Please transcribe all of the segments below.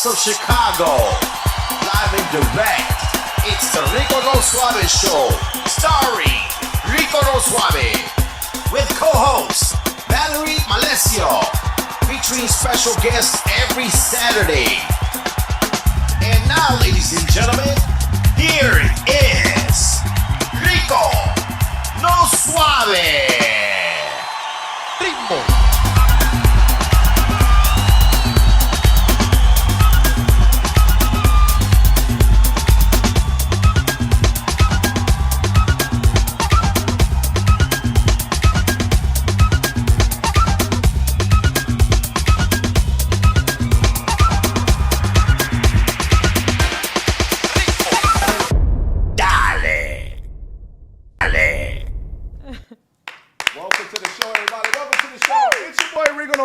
of Chicago, live and direct. It's the Rico No Suave Show, starring Rico No Suave, with co-host Valerie Malesio, featuring special guests every Saturday. And now, ladies and gentlemen, here is Rico No Suave. Ritmo.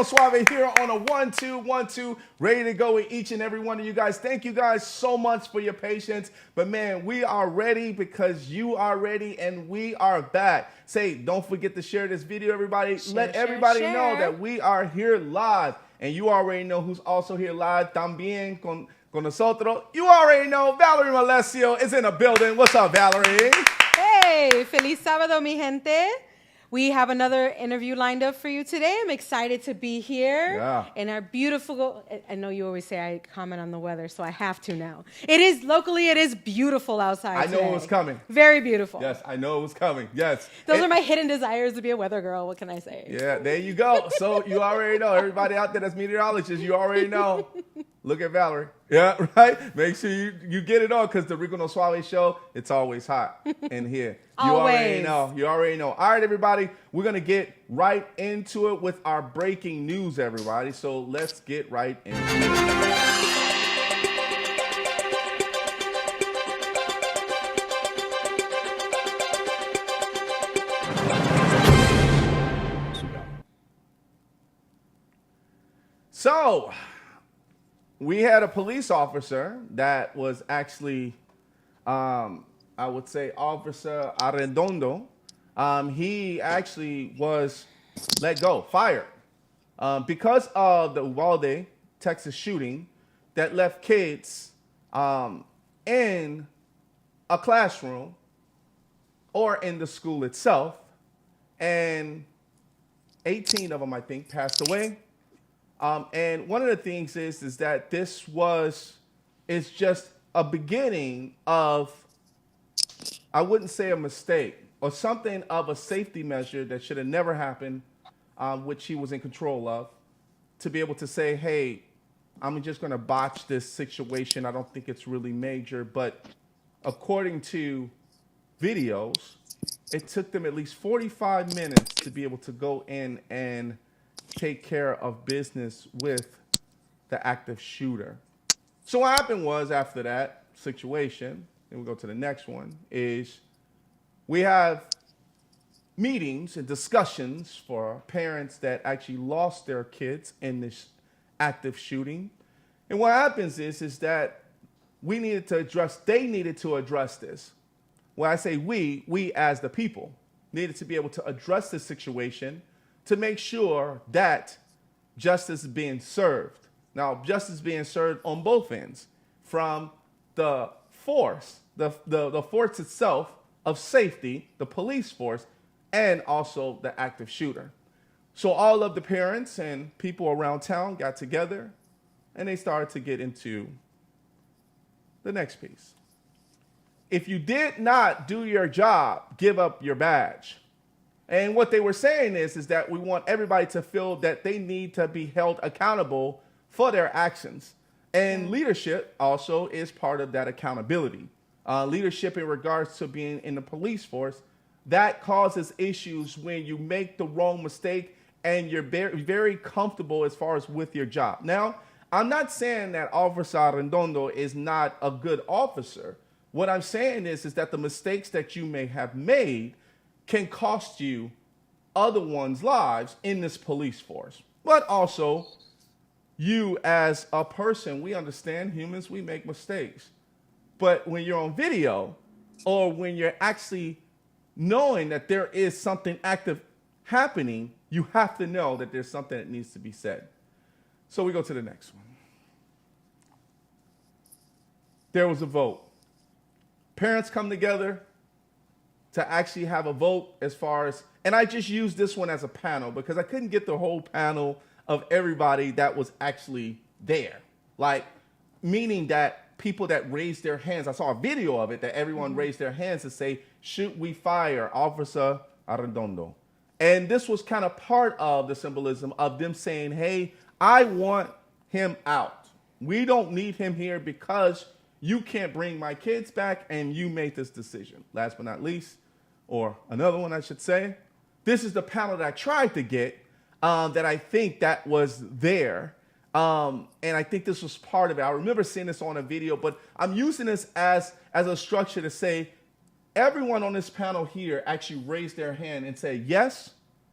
Suave here on a 1-2-1-2, ready to go with each and every one of you guys. Thank you guys so much for your patience. But man, we are ready because you are ready and we are back. Say, don't forget to share this video, everybody. Let everybody know that we are here live. And you already know who's also here live. También con nosotros. You already know Valerie Malesio is in the building. What's up, Valerie? Hey, feliz sábado, mi gente. We have another interview lined up for you today. I'm excited to be here in our beautiful, I know you always say I comment on the weather, so I have to now. It is beautiful outside I know today. it was coming. Very beautiful. Yes, I know it was coming. Yes. Those are my hidden desires to be a weather girl. What can I say? Yeah, there you go. So you already know. Everybody out there that's meteorologists, you already know. Look at Valerie. Yeah, right? Make sure you get it on because the Rico No Suave show, it's always hot in here. You already know. You already know. All right, everybody. We're going to get right into it with our breaking news, everybody. So let's get right into it. So, we had a police officer that was actually, I would say, Officer Arredondo. He actually was let go, fired, because of the Uvalde, Texas shooting that left kids in a classroom or in the school itself, and 18 of them, I think, passed away. And one of the things is that this is just a beginning of, I wouldn't say a mistake, or something of a safety measure that should have never happened, which he was in control of, to be able to say, hey, I'm just going to botch this situation. I don't think it's really major. But according to videos, it took them at least 45 minutes to be able to go in and take care of business with the active shooter. So what happened was, after that situation, and we'll go to the next one, is we have meetings and discussions for parents that actually lost their kids in this active shooting. And what happens is that they needed to address this. When I say we as the people needed to be able to address this situation to make sure that justice is being served. Now, justice is being served on both ends, from the force, the force itself of safety, the police force, and also the active shooter. So all of the parents and people around town got together, and they started to get into the next piece. If you did not do your job, give up your badge. And what they were saying is that we want everybody to feel that they need to be held accountable for their actions. And leadership also is part of that accountability. Leadership in regards to being in the police force, that causes issues when you make the wrong mistake and you're very, very comfortable as far as with your job. Now, I'm not saying that Officer Arredondo is not a good officer. What I'm saying is that the mistakes that you may have made can cost you other one's lives in this police force. But also, you as a person, we understand humans, we make mistakes. But when you're on video, or when you're actually knowing that there is something active happening, you have to know that there's something that needs to be said. So we go to the next one. There was a vote. Parents come together to actually have a vote as far as, and I just used this one as a panel because I couldn't get the whole panel of everybody that was actually there. Like, meaning that people that raised their hands, I saw a video of it, that everyone raised their hands to say, should we fire Officer Arredondo? And this was kind of part of the symbolism of them saying, hey, I want him out. We don't need him here because you can't bring my kids back and you made this decision. Last but not least, or another one I should say, this is the panel that I tried to get that I think that was there. And I think this was part of it. I remember seeing this on a video, but I'm using this as a structure to say everyone on this panel here actually raised their hand and said, yes,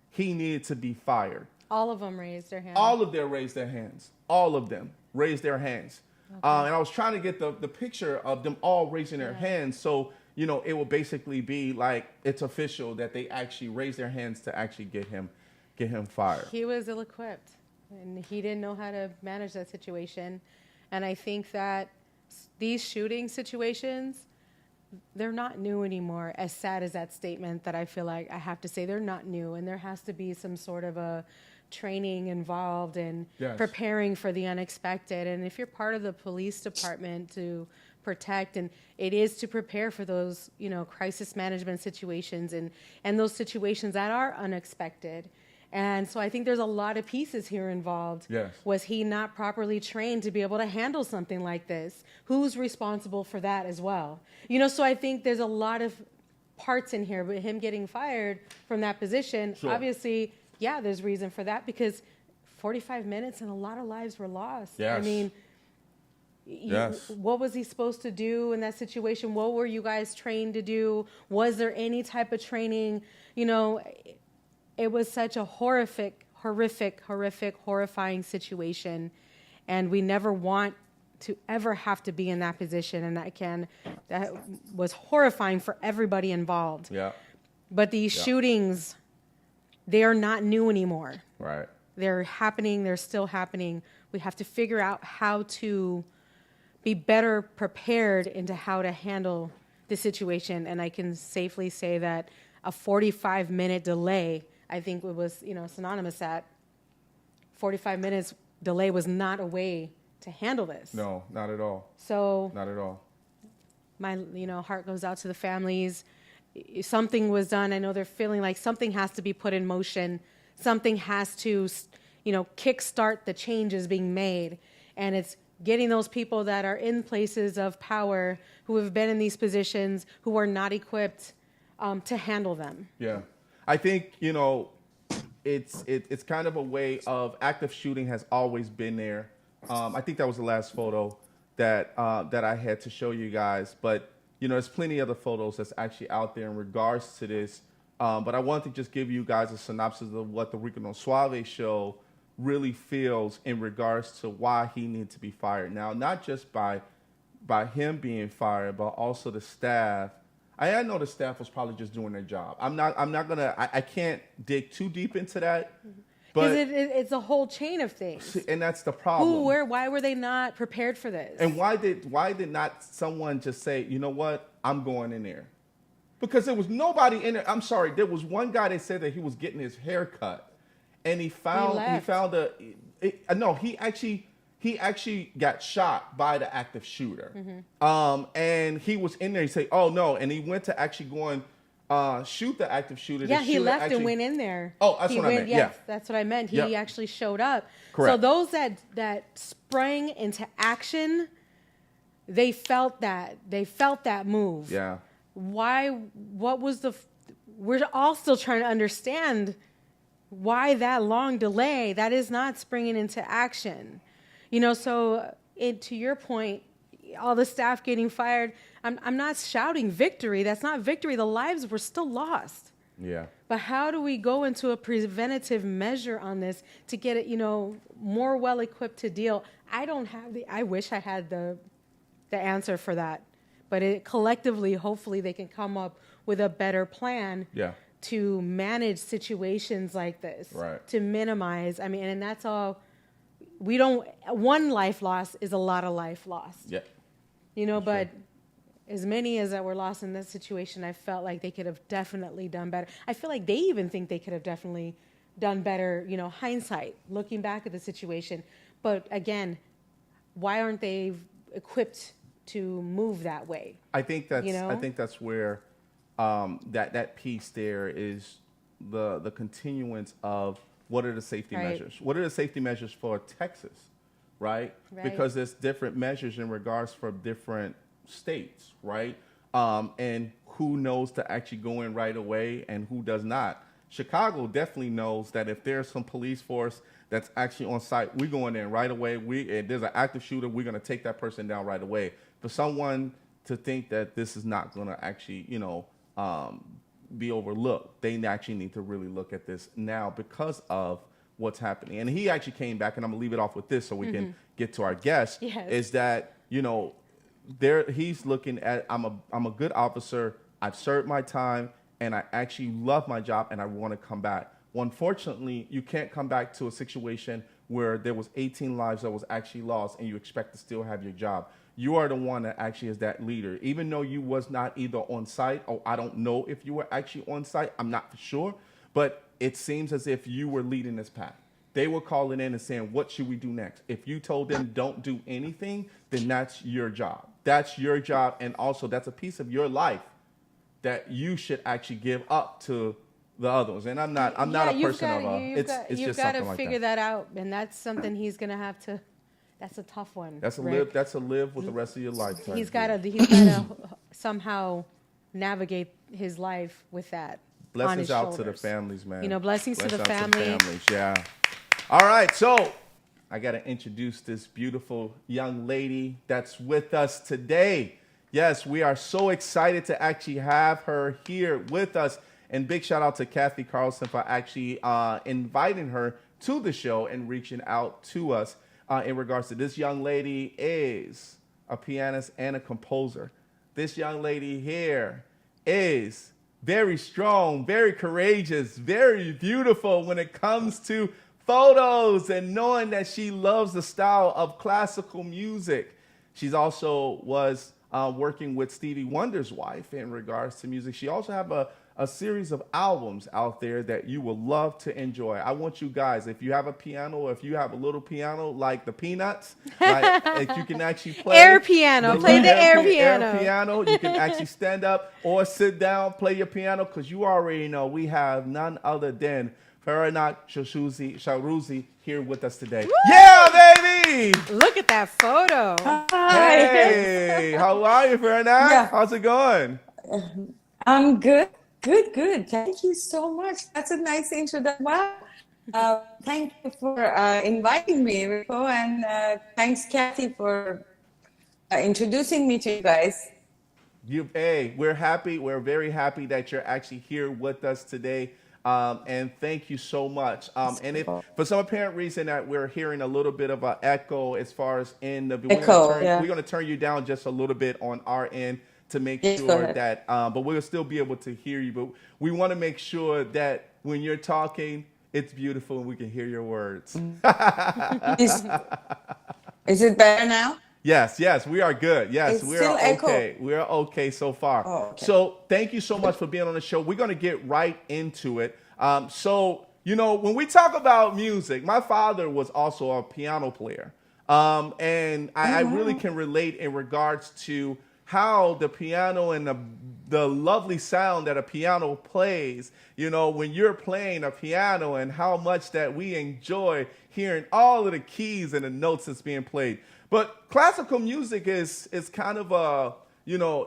he needed to be fired. All of them raised their hands. All of them raised their hands. All of them raised their hands. Okay. And I was trying to get the picture of them all raising their hands, so it will basically be like it's official that they actually raised their hands to actually get him fired. He was ill-equipped, and he didn't know how to manage that situation. And I think that these shooting situations, they're not new anymore. As sad as that statement that I feel like I have to say, they're not new, and there has to be some sort of a training involved in preparing for the unexpected. And if you're part of the police department to protect, and it is to prepare for those, you know, crisis management situations and those situations that are unexpected. And so I think there's a lot of pieces here involved. Yes. Was he not properly trained to be able to handle something like this? Who's responsible for that as well? You know, so I think there's a lot of parts in here, but him getting fired from that position, obviously, yeah, there's reason for that, because 45 minutes and a lot of lives were lost. Yes. I mean, what was he supposed to do in that situation? What were you guys trained to do? Was there any type of training? You know, it was such a horrific, horrifying situation. And we never want to ever have to be in that position. And that was horrifying for everybody involved. Yeah. But these shootings, they are not new anymore. Right. They're happening. They're still happening. We have to figure out how to be better prepared into how to handle the situation. And I can safely say that a 45-minute delay, I think it was, you know, synonymous at 45 minutes delay was not a way to handle this. No, not at all. So not at all. My, you know, heart goes out to the families. Something was done. I know they're feeling like something has to be put in motion. Something has to, you know, kickstart the changes being made. And it's getting those people that are in places of power, who have been in these positions, who are not equipped to handle them. Yeah. I think, you know, it's kind of a way of active shooting has always been there. I think that was the last photo that I had to show you guys. But, you know, there's plenty of other photos that's actually out there in regards to this. But I wanted to just give you guys a synopsis of what the Rico No Suave show really feels in regards to why he needs to be fired. Now, not just by him being fired, but also the staff. I know the staff was probably just doing their job. I can't dig too deep into that. Because it's a whole chain of things. And that's the problem. Who, where, why were they not prepared for this? And why did not someone just say, you know what, I'm going in there? Because there was nobody in there. I'm sorry, there was one guy that said that he was getting his hair cut. And he actually got shot by the active shooter. Mm-hmm. And he was in there. He said, oh, no. And he went to actually go and shoot the active shooter. Yeah, he left and went in there. Oh, that's what I meant. Yes, that's what I meant. He actually showed up. Correct. So those that sprang into action, they felt that. They felt that move. Yeah. Why? What was we're all still trying to understand why that long delay. That is not springing into action. You know, so to your point, all the staff getting fired, I'm not shouting victory. That's not victory. The lives were still lost. Yeah. But how do we go into a preventative measure on this to get it, you know, more well-equipped to deal? I wish I had the answer for that. But collectively, hopefully they can come up with a better plan to manage situations like this. Right. To minimize, I mean, and that's all. One life lost is a lot of life lost. Yeah. You know, but as many as that were lost in this situation, I felt like they could have definitely done better. I feel like they even think they could have definitely done better, you know, hindsight, looking back at the situation. But again, why aren't they equipped to move that way? I think that's where that piece there is the continuance of what are the safety measures? What are the safety measures for Texas, right? Because there's different measures in regards for different states, right? And who knows to actually go in right away and who does not. Chicago definitely knows that if there's some police force that's actually on site, we're going in right away. If there's an active shooter, we're going to take that person down right away. For someone to think that this is not going to actually, you know, be overlooked, they actually need to really look at this now because of what's happening. And he actually came back, and I'm gonna leave it off with this so we can get to our guest. Yes. Is that, you know, he's looking at I'm a good officer. I've served my time, and I actually love my job, and I want to come back. Well, unfortunately, you can't come back to a situation where there was 18 lives that was actually lost, and you expect to still have your job. you are the one that actually is that leader. Even though you was not either on site, or I don't know if you were actually on site, I'm not for sure, but it seems as if you were leading this path. They were calling in and saying, what should we do next? If you told them don't do anything, then that's your job. That's your job, and also that's a piece of your life that you should actually give up to the others. And I'm not a person of it's you've just got something to like figure that. that out, and that's something he's gonna have to. That's a tough one. That's a Rick. live with the rest of your life. He's got to somehow navigate his life with that. Blessings out shoulders. to the families, man. You know, blessings to the out family. To the families, yeah. All right, so I got to introduce this beautiful young lady that's with us today. Yes, we are so excited to actually have her here with us. And big shout out to Kathy Carlson for actually inviting her to the show and reaching out to us in regards to this young lady is a pianist and a composer. This young lady here is very strong, very courageous, very beautiful when it comes to photos and knowing that she loves the style of classical music. She's also was working with Stevie Wonder's wife in regards to music. She also have a series of albums out there that you will love to enjoy. I want you guys, if you have a piano, if you have a little piano like the Peanuts, like you can actually play air piano, play the air piano. Air piano. You can actually stand up or sit down, play your piano, because you already know we have none other than Faranak Shahroozi here with us today. Woo! Yeah, baby! Look at that photo. Hi. Hey, how are you, Faranak? Yeah. How's it going? I'm good. Good. Thank you so much. That's a nice introduction. Wow. Thank you for inviting me, Rico, and thanks, Kathy, for introducing me to you guys. We're happy. We're very happy that you're actually here with us today. And thank you so much. And if for some apparent reason that we're hearing a little bit of an echo as far as in the we're going to turn you down just a little bit on our end to make sure that, but we'll still be able to hear you. But we want to make sure that when you're talking, it's beautiful and we can hear your words. Is it better now? Yes, we are good. Yes, we are okay. Echo. We are okay so far. Oh, okay. So thank you so much for being on the show. We're going to get right into it. So, you know, when we talk about music, my father was also a piano player. And I really can relate in regards to how the piano and the lovely sound that a piano plays, you know, when you're playing a piano and how much that we enjoy hearing all of the keys and the notes that's being played. But classical music is kind of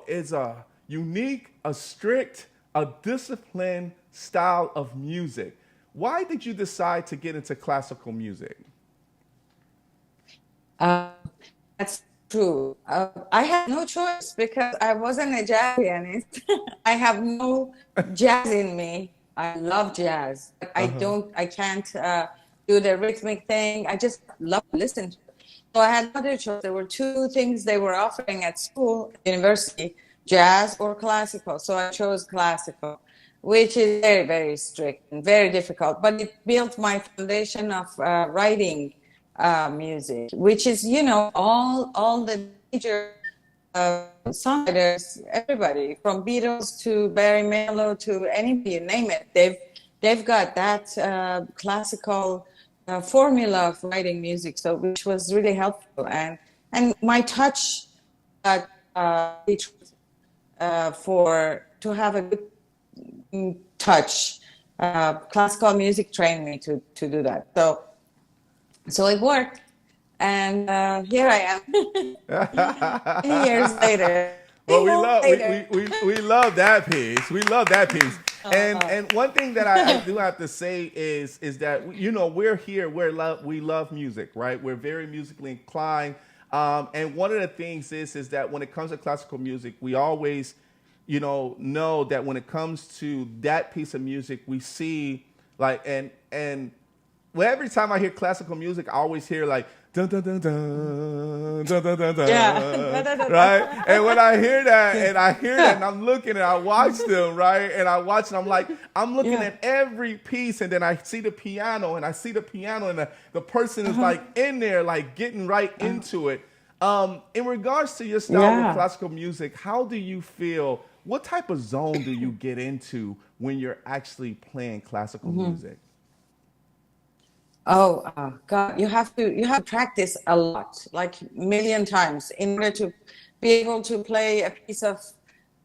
is a unique, a strict, a disciplined style of music. Why did you decide to get into classical music? That's true. I had no choice because I wasn't a jazz pianist. I have no jazz in me. I love jazz. I can't do the rhythmic thing. I just love to listen to it. So I had another choice. There were two things they were offering at school, university, jazz or classical. So I chose classical, which is very, very strict and very difficult. But it built my foundation of writing music, which is, you know, all the major songwriters, everybody from Beatles to Barry Manilow to anybody, you name it. They've got that classical formula of writing music, so which was really helpful, and my touch for to have a good touch. Classical music trained me to do that. So it worked, and here I am, many years later. Well, we love that piece. We love that piece. And one thing that I do have to say is that, you know, we're here. We love music, right? We're very musically inclined. And one of the things is that when it comes to classical music, we always, you know that when it comes to that piece of music, we see like and well, every time I hear classical music, I always hear like dun dun dun dun dun dun dun dun, right? And when I hear that, and I'm looking and I watch them, right? And I watch and I'm looking at every piece, and then I see the piano, and the person is like in there, like getting right into it. In regards to your style with classical music, how do you feel? What type of zone do you get into when you're actually playing classical music? Oh, God, you have to practice a lot, like million times, in order to be able to play a piece of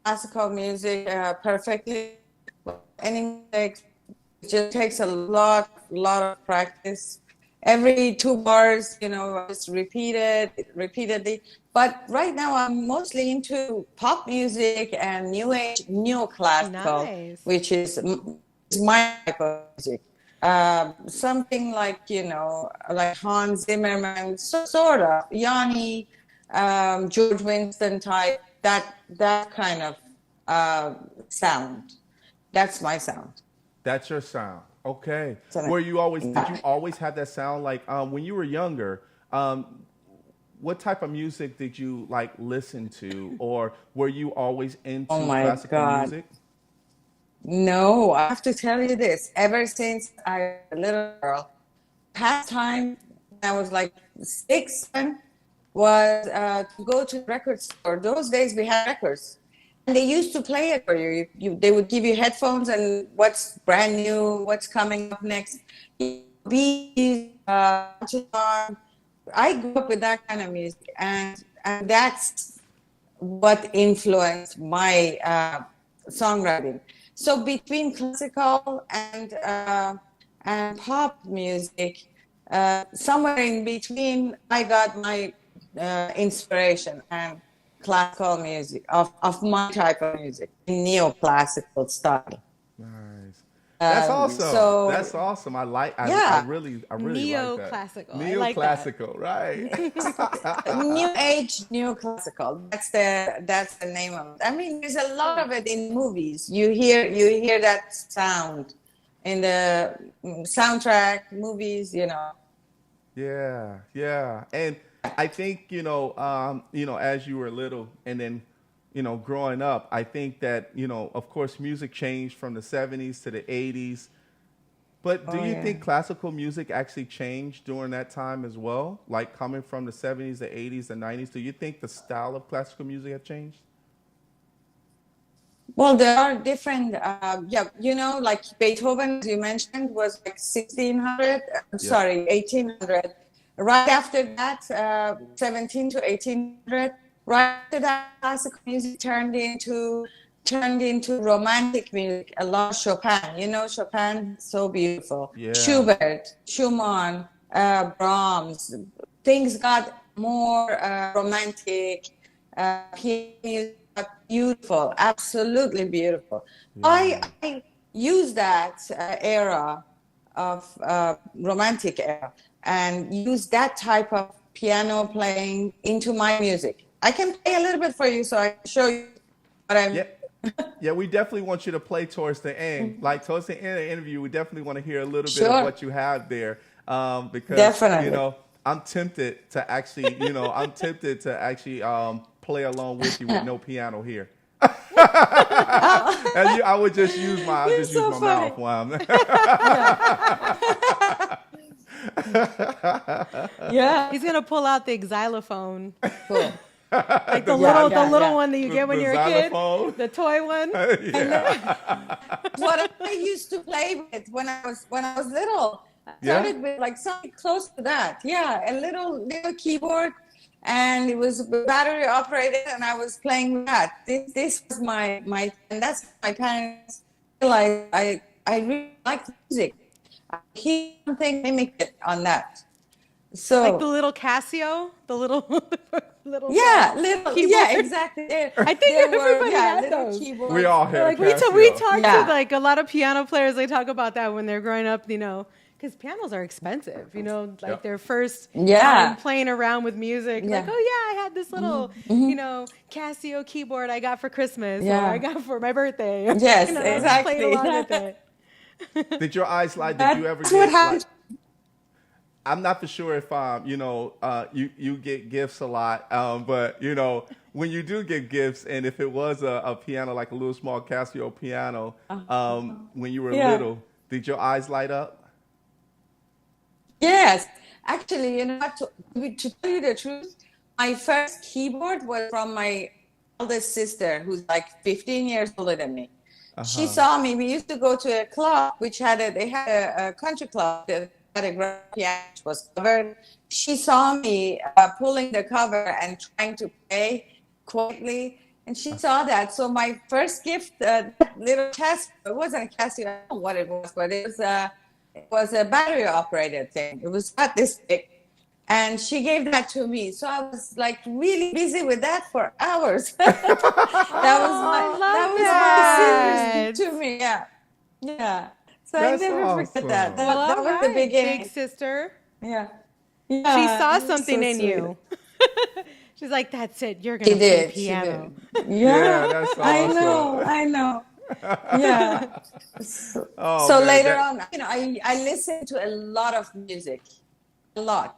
classical music perfectly. Any music, it just takes a lot of practice. Every two bars, just repeat it repeatedly. But right now, I'm mostly into pop music and new age, neoclassical, Nice. which is my type of music. Something like, like Hans Zimmerman, sort of Yanni, George Winston type, that kind of sound. That's my sound. That's your sound. Okay. So, Were you always did you always have that sound like when you were younger? What type of music did you like listen to, or were you always into oh my classical God. music? No, I have to tell you this. Ever since I was a little girl, pastime when I was like 6, 7, was to go to the record store. Those days we had records, and they used to play it for you. They would give you headphones and what's brand new, what's coming up next. Bees, I grew up with that kind of music, and that's what influenced my songwriting. So between classical and pop music, somewhere in between, I got my inspiration and classical music of my type of music, neoclassical style. Nice. That's awesome. So That's awesome. I yeah, really like that. Neoclassical. I like that. Neoclassical, right? new age, neoclassical. That's the name of it. I mean, there's a lot of it in movies. You hear that sound in the soundtrack movies. Yeah, yeah. And I think, as you were little and then, growing up, I think that, of course, music changed from the 70s to the 80s. But do you think classical music actually changed during that time as well? Like coming from the 70s, the 80s, the 90s, do you think the style of classical music have changed? Well, there are different, like Beethoven, as you mentioned, was like 1600, Yeah. 1800. Right after that, 17 to 1800. Right after that, classical music turned into romantic music. A lot of Chopin. Chopin, so beautiful. Yeah. Schubert, Schumann, Brahms. Things got more romantic. Piano music got beautiful, absolutely beautiful. Yeah. I use that era of romantic era and use that type of piano playing into my music. I can play a little bit for you so I can show you what I'm. Yeah. Yeah, we definitely want you to play towards the end. Like towards the end of the interview, we definitely want to hear a little bit of what you have there. Because Definitely. I'm tempted to actually, play along with you with no piano here. And I would just use my mouth while I'm Yeah. He's gonna pull out the xylophone, Cool. like the Yeah, little yeah. one that you get when The you're a xylophone. kid, the toy one. What I used to play with when I was little. I Yeah? started with like something close to that. Yeah, a little keyboard, and it was battery operated, and I was playing with that. This was my and that's my parents realized I really like music. I hear something, mimic it on that. So Like the little Casio, the little little little keyboard. yeah, exactly. I think everybody had little those. keyboards. We all had Like we Casio. talked Yeah. to like a lot of piano players. They talk about that when they're growing up, because pianos are expensive. Like Yep. their first Yeah. time playing around with music. Like, Yeah. oh yeah, I had this little Casio keyboard I got for Christmas, or Yeah. I got for my birthday. Yes, I exactly. played along with it. Did your eyes light? Did you ever That's what get happened. I'm not for sure if you get gifts a lot, but when you do get gifts, and if it was a piano like a little small Casio piano, when you were Yeah. little, did your eyes light up? Yes, actually, what, to tell you the truth, my first keyboard was from my eldest sister, who's like 15 years older than me. She saw me. We used to go to a club, which they had a country club that had a grand piano, which was covered. She saw me pulling the cover and trying to play quietly, and she saw that. So my first gift, little Casio, it wasn't a Casio, I don't know what it was, but it was a battery operated thing. It was not this big. And she gave that to me. So I was like really busy with that for hours. that was my sister's gift to me. Yeah. Yeah. So That's I never awesome. forget that. Well, That was the beginning. big sister. Yeah. She Yeah, saw it was something so in sweet. you. She's like, that's it. You're going to She play did. piano. She did. Yeah, that's awesome. I know. Yeah. So, Oh, so man, later on, I listen to a lot of music. A lot.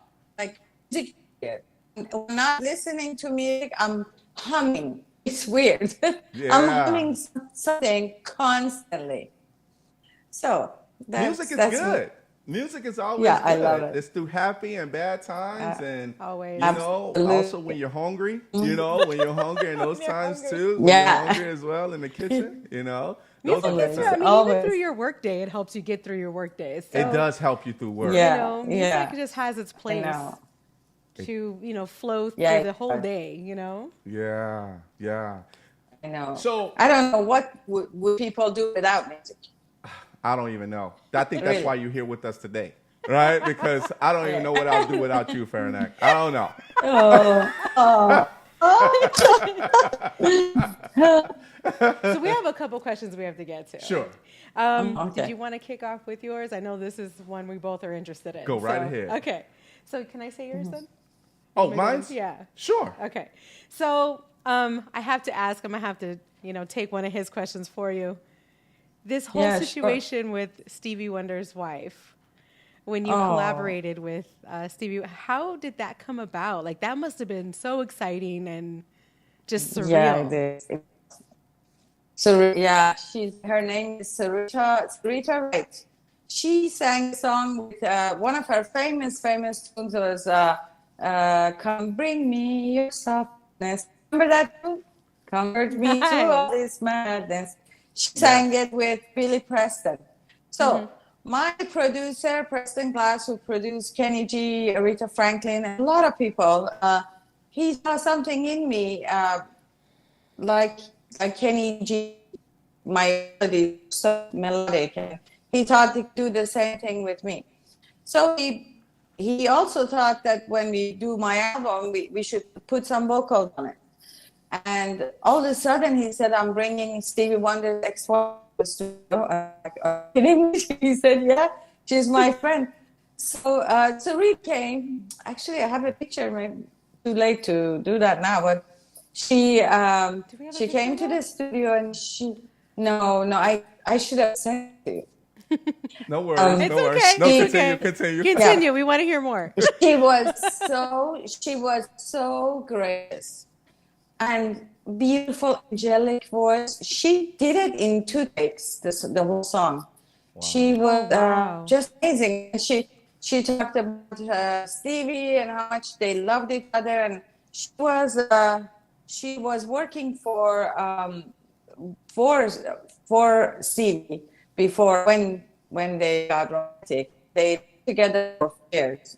Like music. When not listening to music, I'm humming. It's weird. Yeah. I'm humming something constantly. So music is that's good. Music is always Yeah, good. I love it. It's through happy and bad times, and Always. you know, Absolutely. also when you're hungry. You know, when you're hungry in those times too. When Yeah. you're hungry as well in the kitchen. You know, those are the Always. I times. mean, Always. even through your workday, it helps you get through your workday. So, It does help you through work. Yeah. music just has its place know. to, flow through Yeah, the whole yeah. day, Yeah, yeah. I know. So- I don't know what would people do without music. I don't even know. I think that's Really? why you're here with us today, right? Because I don't even know what I'll do without you, Faranak. I don't know. So we have a couple questions we have to get to. Sure. Okay. Did you want to kick off with yours? I know this is one we both are interested in. Go right so- ahead. Okay. So can I say yours then? Oh, Maybe- mine's? Yeah. Sure. Okay. So I have to ask, I'm going to have to, take one of his questions for you. This whole Yeah, sure. situation with Stevie Wonder's wife, when you collaborated with Stevie, how did that come about? Like, that must have been so exciting and just surreal. Yeah, it is. So yeah, her name is Sarita Wright. She sang a song with one of her famous tunes was "Come Bring Me Your Softness." Remember that tune? Convert me to all this madness. She sang it with Billy Preston. So my producer, Preston Glass, who produced Kenny G, Aretha Franklin, and a lot of people, he saw something in me, like Kenny G, my melody, so melodic. And he thought he'd do the same thing with me. So he also thought that when we do my album, we should put some vocals on it. And all of a sudden, he said, I'm bringing Stevie Wonder's ex-wife to the studio. He said, yeah, she's my friend. So Reed came. Actually, I have a picture. Maybe too late to do that now. But she came to the studio and I should have sent it to you. No worries. It's no worries. okay. No, It's continue. okay. Continue. We want to hear more. She was so gracious and beautiful, angelic voice. She did it in 2 takes. The whole song. Wow. She was just amazing. She talked about Stevie and how much they loved each other, and she was working for Stevie before when they got romantic. They together for years.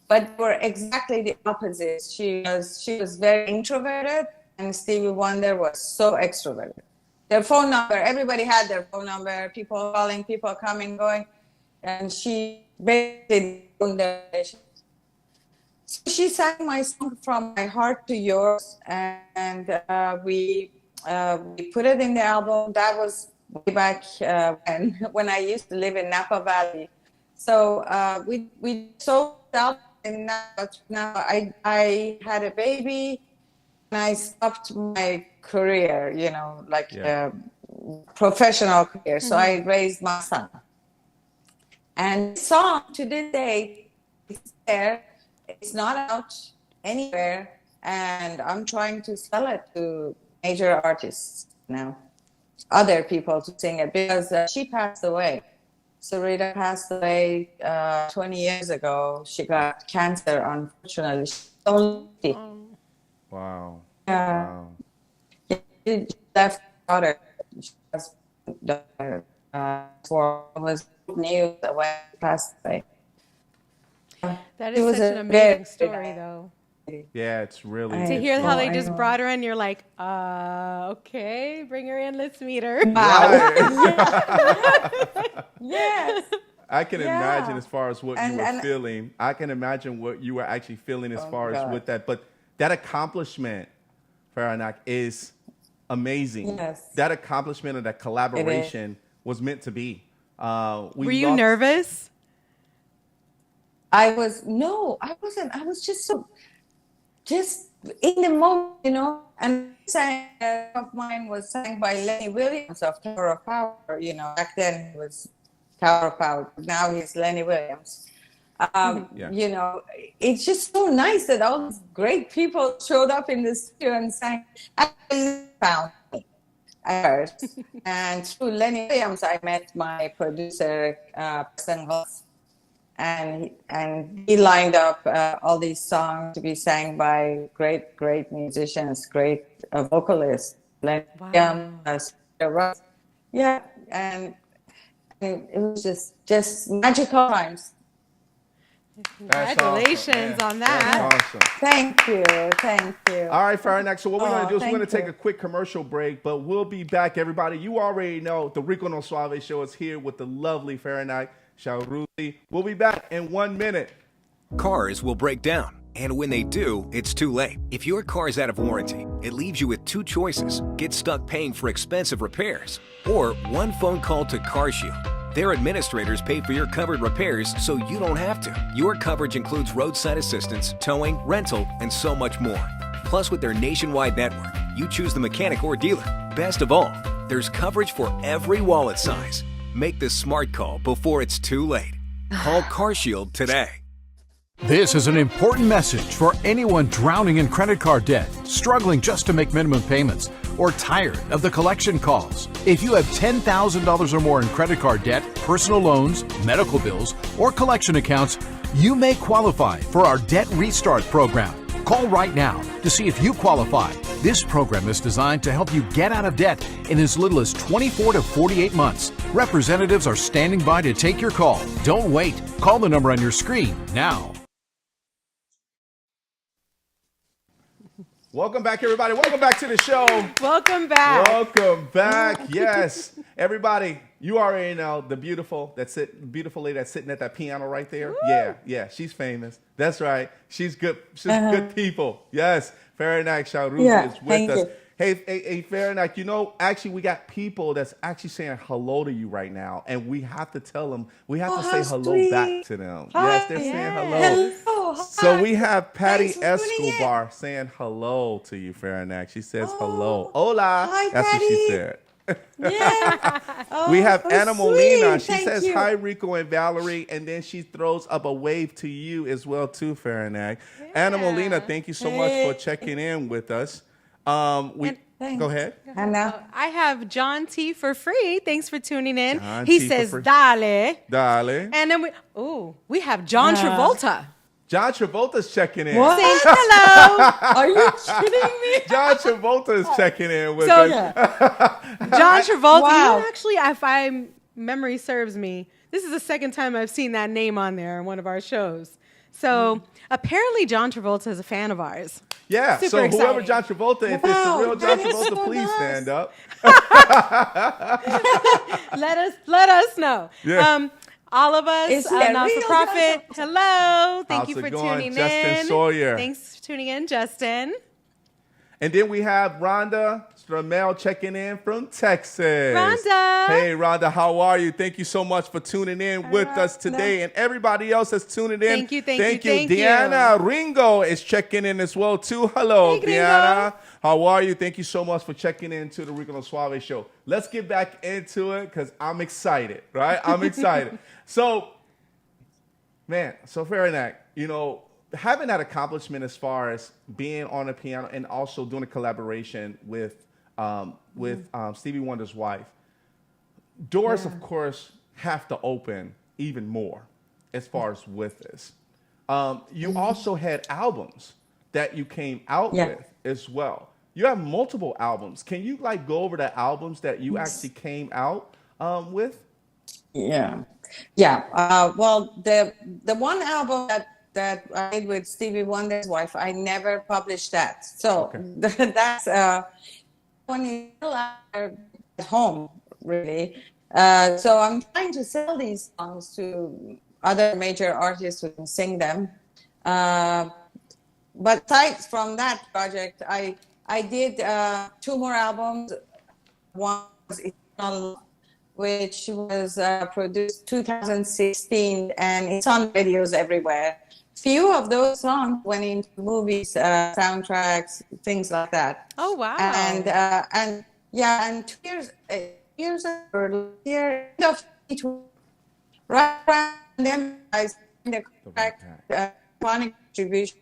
But they were exactly the opposite. She was very introverted, and Stevie Wonder was so extroverted. Their phone number, everybody had their phone number, people calling, people coming, going, and she basically doing their relations. So she sang my song From My Heart to Yours, and we put it in the album. That was way back when I used to live in Napa Valley. So we sold out. And now I had a baby and I stopped my career, professional career. So I raised my son. And the song to this day is there. It's not out anywhere. And I'm trying to sell it to major artists now, other people to sing it, because she passed away. Sarita passed away 20 years ago. She got cancer, unfortunately. She's only 50. Wow. Yeah. Wow. She left her daughter. She was for was news when she passed away. That It is was such an a amazing very story, though. Yeah, it's really. To I hear It's how know, they I just know. brought her in, you're like, okay, bring her in, let's meet her. Wow. right. Yes. I can imagine Yeah. as far as what you And- were and- feeling. I can imagine what you were actually feeling as Oh, far as God. with that. But that accomplishment, Faranak, is amazing. Yes. That accomplishment of that collaboration was meant to be. Were you nervous? I wasn't. I was just in the moment, you know. And sang of mine was sang by Lenny Williams of Tower of Power. You know, back then he was Tower of Power. Now he's Lenny Williams. Yeah. You know, it's just so nice that all these great people showed up in the studio and sang. I found me at first. And through Lenny Williams, I met my producer, Preston Hulse. And he lined up all these songs to be sang by great musicians, great vocalists, Lenny Williams, Ross. Yeah, and it was just magical times. Congratulations awesome, on that. That's awesome. Thank you. All right, Faranak. So what we're going to do is we're thank going to take you. a quick commercial break, but we'll be back, everybody. You already know the Rico No Suave show is here with the lovely Faranak, Shahroozi. We'll be back in 1 minute. Cars will break down, and when they do, it's too late. If your car is out of warranty, it leaves you with two choices: get stuck paying for expensive repairs, or one phone call to CarShield. Their administrators pay for your covered repairs so you don't have to. Your coverage includes roadside assistance, towing, rental, and so much more. Plus, with their nationwide network, you choose the mechanic or dealer. Best of all, there's coverage for every wallet size. Make the smart call before it's too late. Call CarShield today. This is an important message for anyone drowning in credit card debt, struggling just to make minimum payments, or tired of the collection calls. If you have $10,000 or more in credit card debt, personal loans, medical bills, or collection accounts, you may qualify for our Debt Restart program. Call right now to see if you qualify. This program is designed to help you get out of debt in as little as 24 to 48 months. Representatives are standing by to take your call. Don't wait. Call the number on your screen now. Welcome back, everybody. Welcome back to the show. Welcome back. Welcome back. Yes, everybody. You already know the beautiful lady that's sitting at that piano right there. Woo. Yeah. She's famous. That's right. She's good. She's good people. Yes. Faranak Shahroozi is with us. You. Hey, Faranak, you know, actually, we got people that's actually saying hello to you right now, and we have to tell them, we have to say hello sweet. back to them. Hi. Yes, they're saying hello. Hello. So we have Patty Thanks for tuning in. Escobar saying hello to you, Faranak. She says hello. Hola. Hi, That's what she Patty. said. Yeah. We have Anna Molina. She Thank says you. hi, Rico and Valerie, and then she throws up a wave to you as well, too, Faranak. Anna Molina, thank you so much for checking in with us. Thanks. Go ahead. Anna. I have John T for free. Thanks for tuning in. John He T for says, free. Dale. Dale. And then we have John Travolta. John Travolta's checking in. What? Saying hello. Are you kidding me? John Travolta is checking in with So, us. John Travolta, Wow. you know, actually, if memory serves me, this is the second time I've seen that name on there in one of our shows. So apparently John Travolta is a fan of ours. Yeah, Super so whoever exciting. John Travolta, if it's the Wow, real John that is Travolta, so please nice. stand up. Let us know. Yeah. All of us, Is he a not for real profit. John Hello. Thank How's you it for going, tuning Justin in. Sawyer? Thanks for tuning in, Justin. And then we have Rhonda Stramel checking in from Texas. Rhonda. Hey, Rhonda, how are you? Thank you so much for tuning in with us today. And everybody else that's tuning in. Thank you. Deanna Ringo is checking in as well, too. Hello, Hey, Deanna. Ringo. How are you? Thank you so much for checking in to the Rico No Suave show. Let's get back into it because I'm excited, right? I'm excited. So Faranak, you know, having that accomplishment as far as being on the piano and also doing a collaboration with Stevie Wonder's wife, doors, of course, have to open even more as far as with this. You also had albums that you came out with as well. You have multiple albums. Can you like go over the albums that you actually came out with? Yeah, yeah. Well, the one album that I did with Stevie Wonder's wife, I never published that. So that's when you still are at home, really. So I'm trying to sell these songs to other major artists who can sing them. But aside from that project, I did 2 more albums. One was Eternal, which was produced 2016, and it's on radios everywhere. Few of those songs went into movies, soundtracks, things like that. Oh wow! And 2 years earlier, right around then, I signed a contract, chronic distribution,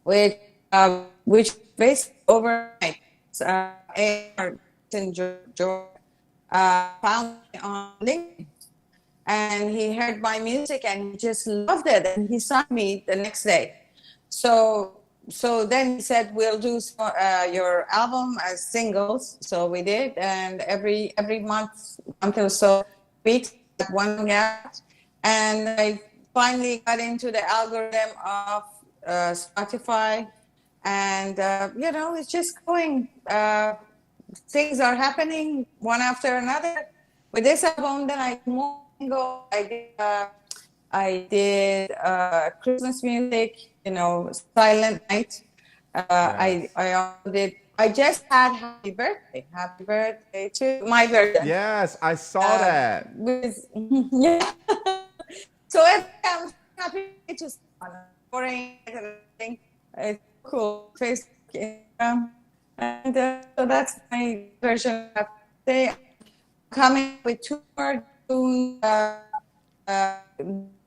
which basically overnight, George found me on LinkedIn, and he heard my music and he just loved it, and he signed me the next day. So then he said, we'll do your album as singles. So we did, and every month or so, weeks, one gap, and I finally got into the algorithm of Spotify, and it's just going. Things are happening one after another. With this album, then I did Christmas music, Silent Night. I also did. I just had Happy Birthday to my version. Yes, I saw that. Yeah. So I'm happy to boring everything. It's cool. Facebook, Instagram. And so that's my version of the coming with 2 more soon.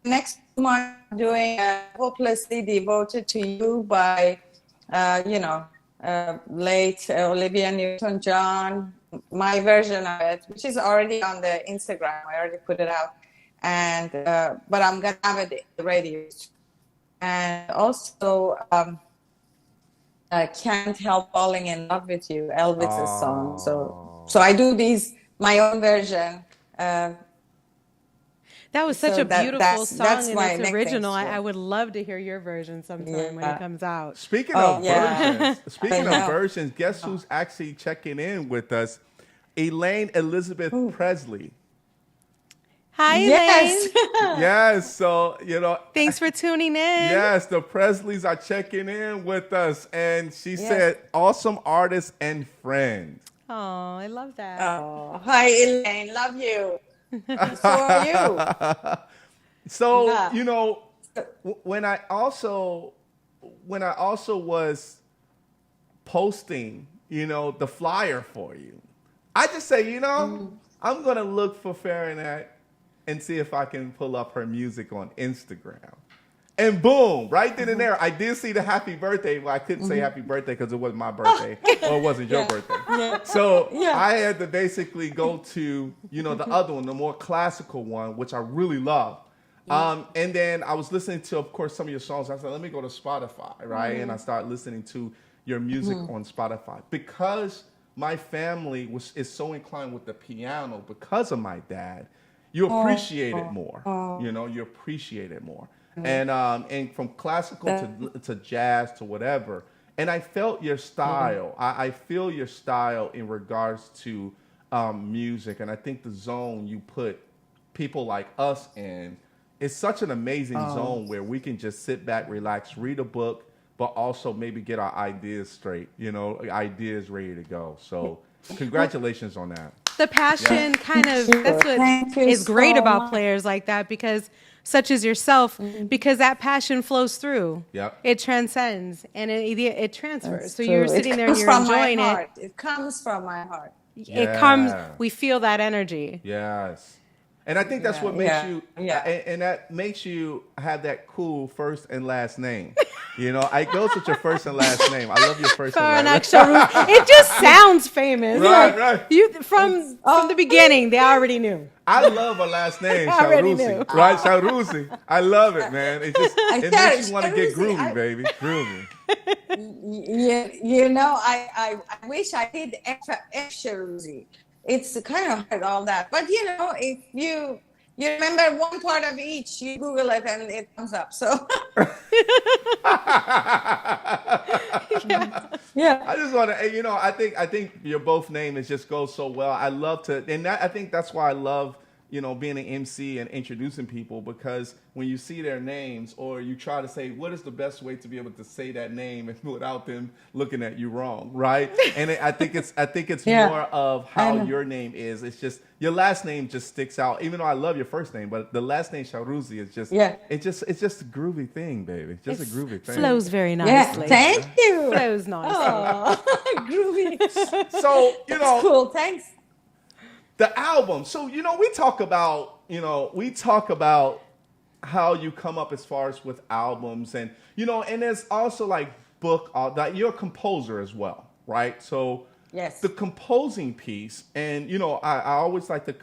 Next month, doing Hopelessly Devoted to You by, late Olivia Newton-John, my version of it, which is already on the Instagram. I already put it out. And but I'm going to have it in the radio. And also, I Can't Help Falling in Love with You, Elvis's song. So I do my own version. That was such a beautiful song, and it's original. Thing, I would love to hear your version sometime when it comes out. Speaking of versions, guess who's actually checking in with us? Elaine Elizabeth Presley. Hi, yes. Elaine. Yes, so, Thanks for tuning in. Yes, the Presleys are checking in with us, and she said, awesome artist and friend. Oh, I love that. Oh, hi, Elaine. Love you. So are you. So, when I also was posting, the flyer for you, I just say, I'm going to look for Faranak and see if I can pull up her music on Instagram. And boom, right then and there, I did see the happy birthday. Well, I couldn't say happy birthday because it wasn't my birthday or it wasn't your birthday. So I had to basically go to, the other one, the more classical one, which I really love. And then I was listening to, of course, some of your songs. I said, let me go to Spotify, right? And I started listening to your music on Spotify. Because my family is so inclined with the piano because of my dad, you appreciate it more. You appreciate it more. And from classical to jazz to whatever. And I felt your style. I feel your style in regards to music. And I think the zone you put people like us in is such an amazing zone where we can just sit back, relax, read a book, but also maybe get our ideas straight, ideas ready to go. So congratulations on that. The passion that's what is great about players like that, because such as yourself, because that passion flows through. Yep. It transcends and it transfers. That's so true. You're sitting there and you're enjoying it. It comes from my heart. It comes, we feel that energy. Yes. And I think that's what makes you, and that makes you have that cool first and last name. You know, it goes with your first and last name. I love your first and Faranak last Shahroozi. It just sounds famous. Right, right. From the beginning, they already knew. I love a last name, I already Shahroozi. knew. Right, Shahroozi. I love it, man. It just it makes you want to get Shahroozi, groovy, baby. Groovy. You know, I wish I did F Shahroozi. It's kind of hard, all that. But, you know, if you remember one part of each, you Google it and it comes up. So, yeah. I just want to, you know, I think your both name is just goes so well. I love to, and I think that's why I love, you know, being an MC and introducing people, because when you see their names or you try to say, what is the best way to be able to say that name and without them looking at you wrong, right? And I think it's Yeah. more of how your name is. It's just your last name just sticks out, even though I love your first name, but the last name Shahroozi is just it's just a groovy thing, baby. Just a groovy thing. Flows very Yeah, nicely. thank you. Flows nicely. Oh, groovy. So, you know, Cool, thanks. the album. So, you know, we talk about how you come up as far as with albums, and, you know, and there's also like that you're a composer as well, right? So Yes. the composing piece, and, you know, I always like to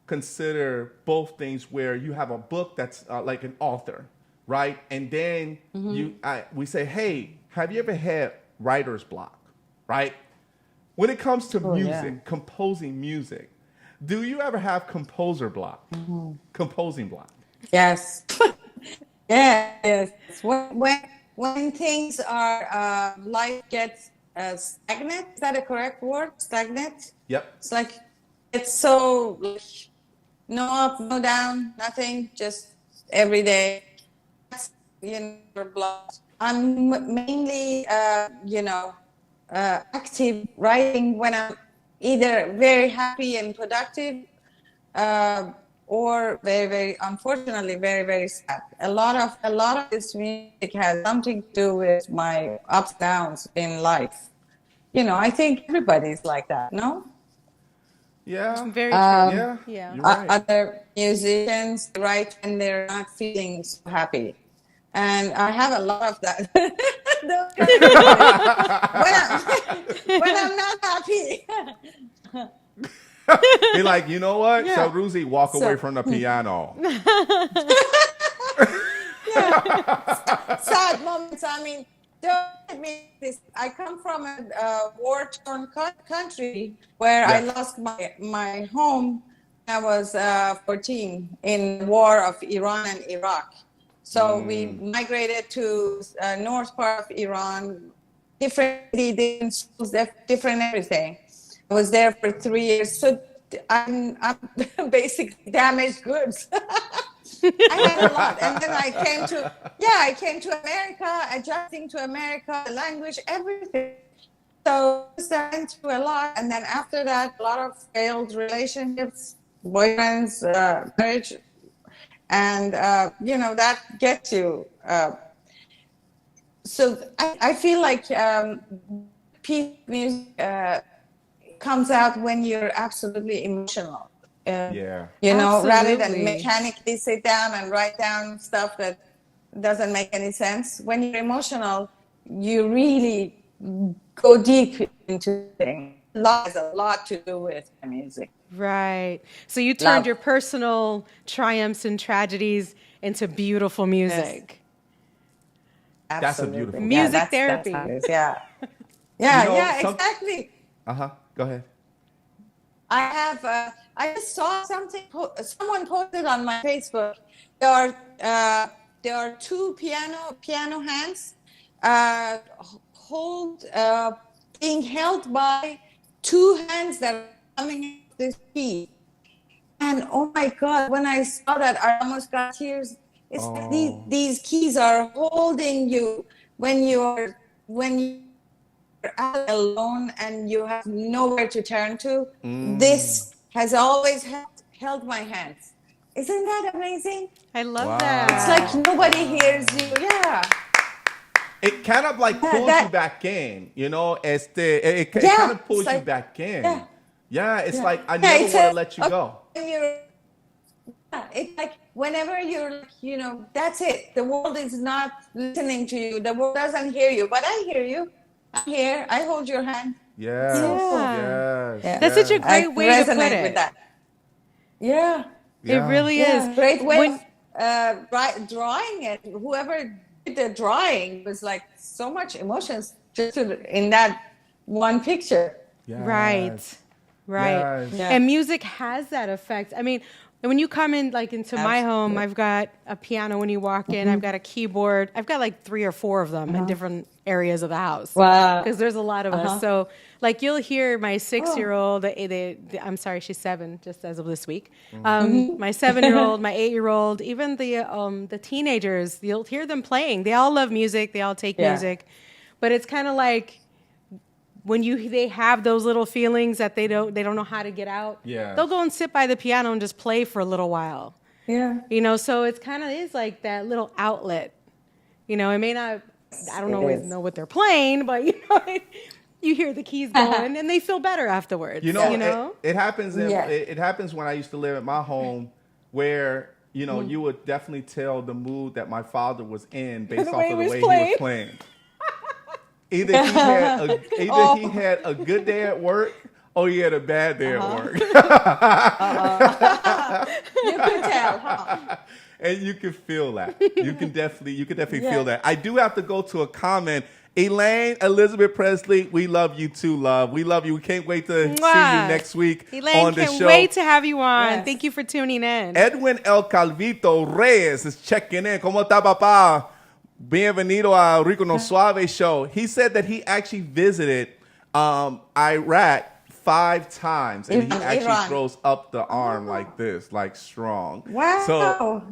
consider both things where you have a book that's like an author, right? And then we say, hey, have you ever had writer's block, right? When it comes to music, composing music, do you ever have composer block? Composing block? Yes. Yes. When things are, life gets stagnant, is that a correct word? Stagnant? Yep. It's like, it's so, like, no up, no down, nothing, just every day. That's, you know, blocked. I'm mainly, you know, active writing when I'm either very happy and productive, or very, very, unfortunately, very, very sad. A lot of this music has something to do with my ups and downs in life. You know, I think everybody's like that, no? Yeah. Very true. Yeah. You're right. Other musicians write when they're not feeling so happy. And I have a lot of that. when I'm not happy. Be like, you know what? Shahroozi, walk away from the piano. Sad moments. I mean, don't admit this. I come from a war-torn country where I lost my home when I was 14 in the war of Iran and Iraq. So we migrated to north part of Iran, different schools, different everything. I was there for 3 years. So I'm basically damaged goods. I had a lot. And then I came to America, adjusting to America, the language, everything. So I went through a lot. And then after that, a lot of failed relationships, boyfriends, marriage. And, you know, that gets you. So I feel like peace music comes out when you're absolutely emotional. You know, rather than mechanically sit down and write down stuff that doesn't make any sense. When you're emotional, you really go deep into things. Love has a lot to do with music. Right. So you turned your personal triumphs and tragedies into beautiful music. Yes. That's a beautiful music therapy. Yeah. You know, Exactly. Go ahead. I just saw something. Someone posted on my Facebook. There are two piano hands, being held by two hands that are coming out this key. And oh my God, when I saw that, I almost got tears. It's like these keys are holding you when you're out alone and you have nowhere to turn to. This has always held my hands. Isn't that amazing? I love that. It's like nobody hears you. Yeah. It kind of like pulls you back in, you know. It kind of pulls you back in. Yeah, it's like I never want to let you go. it's like whenever you're like, that's it. The world is not listening to you. The world doesn't hear you, but I hear you. I'm here. I hold your hand. Yes. Yeah. Yes. That's such a I great way to put resonate it. with that. Yeah. It really is. Great way of drawing it. Whoever did the drawing was like so much emotions just in that one picture. Yes. Right. Yes. Yeah. And music has that effect. I mean, when you come in like into my home, I've got a piano when you walk in. I've got a keyboard. I've got like 3 or 4 of them in different areas of the house. Wow. Because there's a lot of us. So like you'll hear my 6-year-old, I'm sorry, she's 7 just as of this week. My 7-year-old, my 8-year-old, even the teenagers, you'll hear them playing. They all love music. They all take music. But it's kind of like when they have those little feelings that they don't know how to get out, they'll go and sit by the piano and just play for a little while. Yeah. So it's kind of is like that little outlet. It may not, I don't always know what they're playing, but you hear the keys going and they feel better afterwards. It happens it happens when I used to live at my home where you would definitely tell the mood that my father was in based off of the way he was playing. Either he had a good day at work or he had a bad day at work. You could tell, huh? And you can feel that. You can definitely feel that. I do have to go to a comment. Elaine Elizabeth Presley, we love you too, love. We love you. We can't wait to see you next week Elaine, on the show. can't wait to have you on. Yes. Thank you for tuning in. Edwin El Calvito Reyes is checking in. ¿Cómo está, papá? Bienvenido a Rico No Suave show. He said that he actually visited Iraq 5 times, and he actually throws up the arm like this, like strong. Wow. So,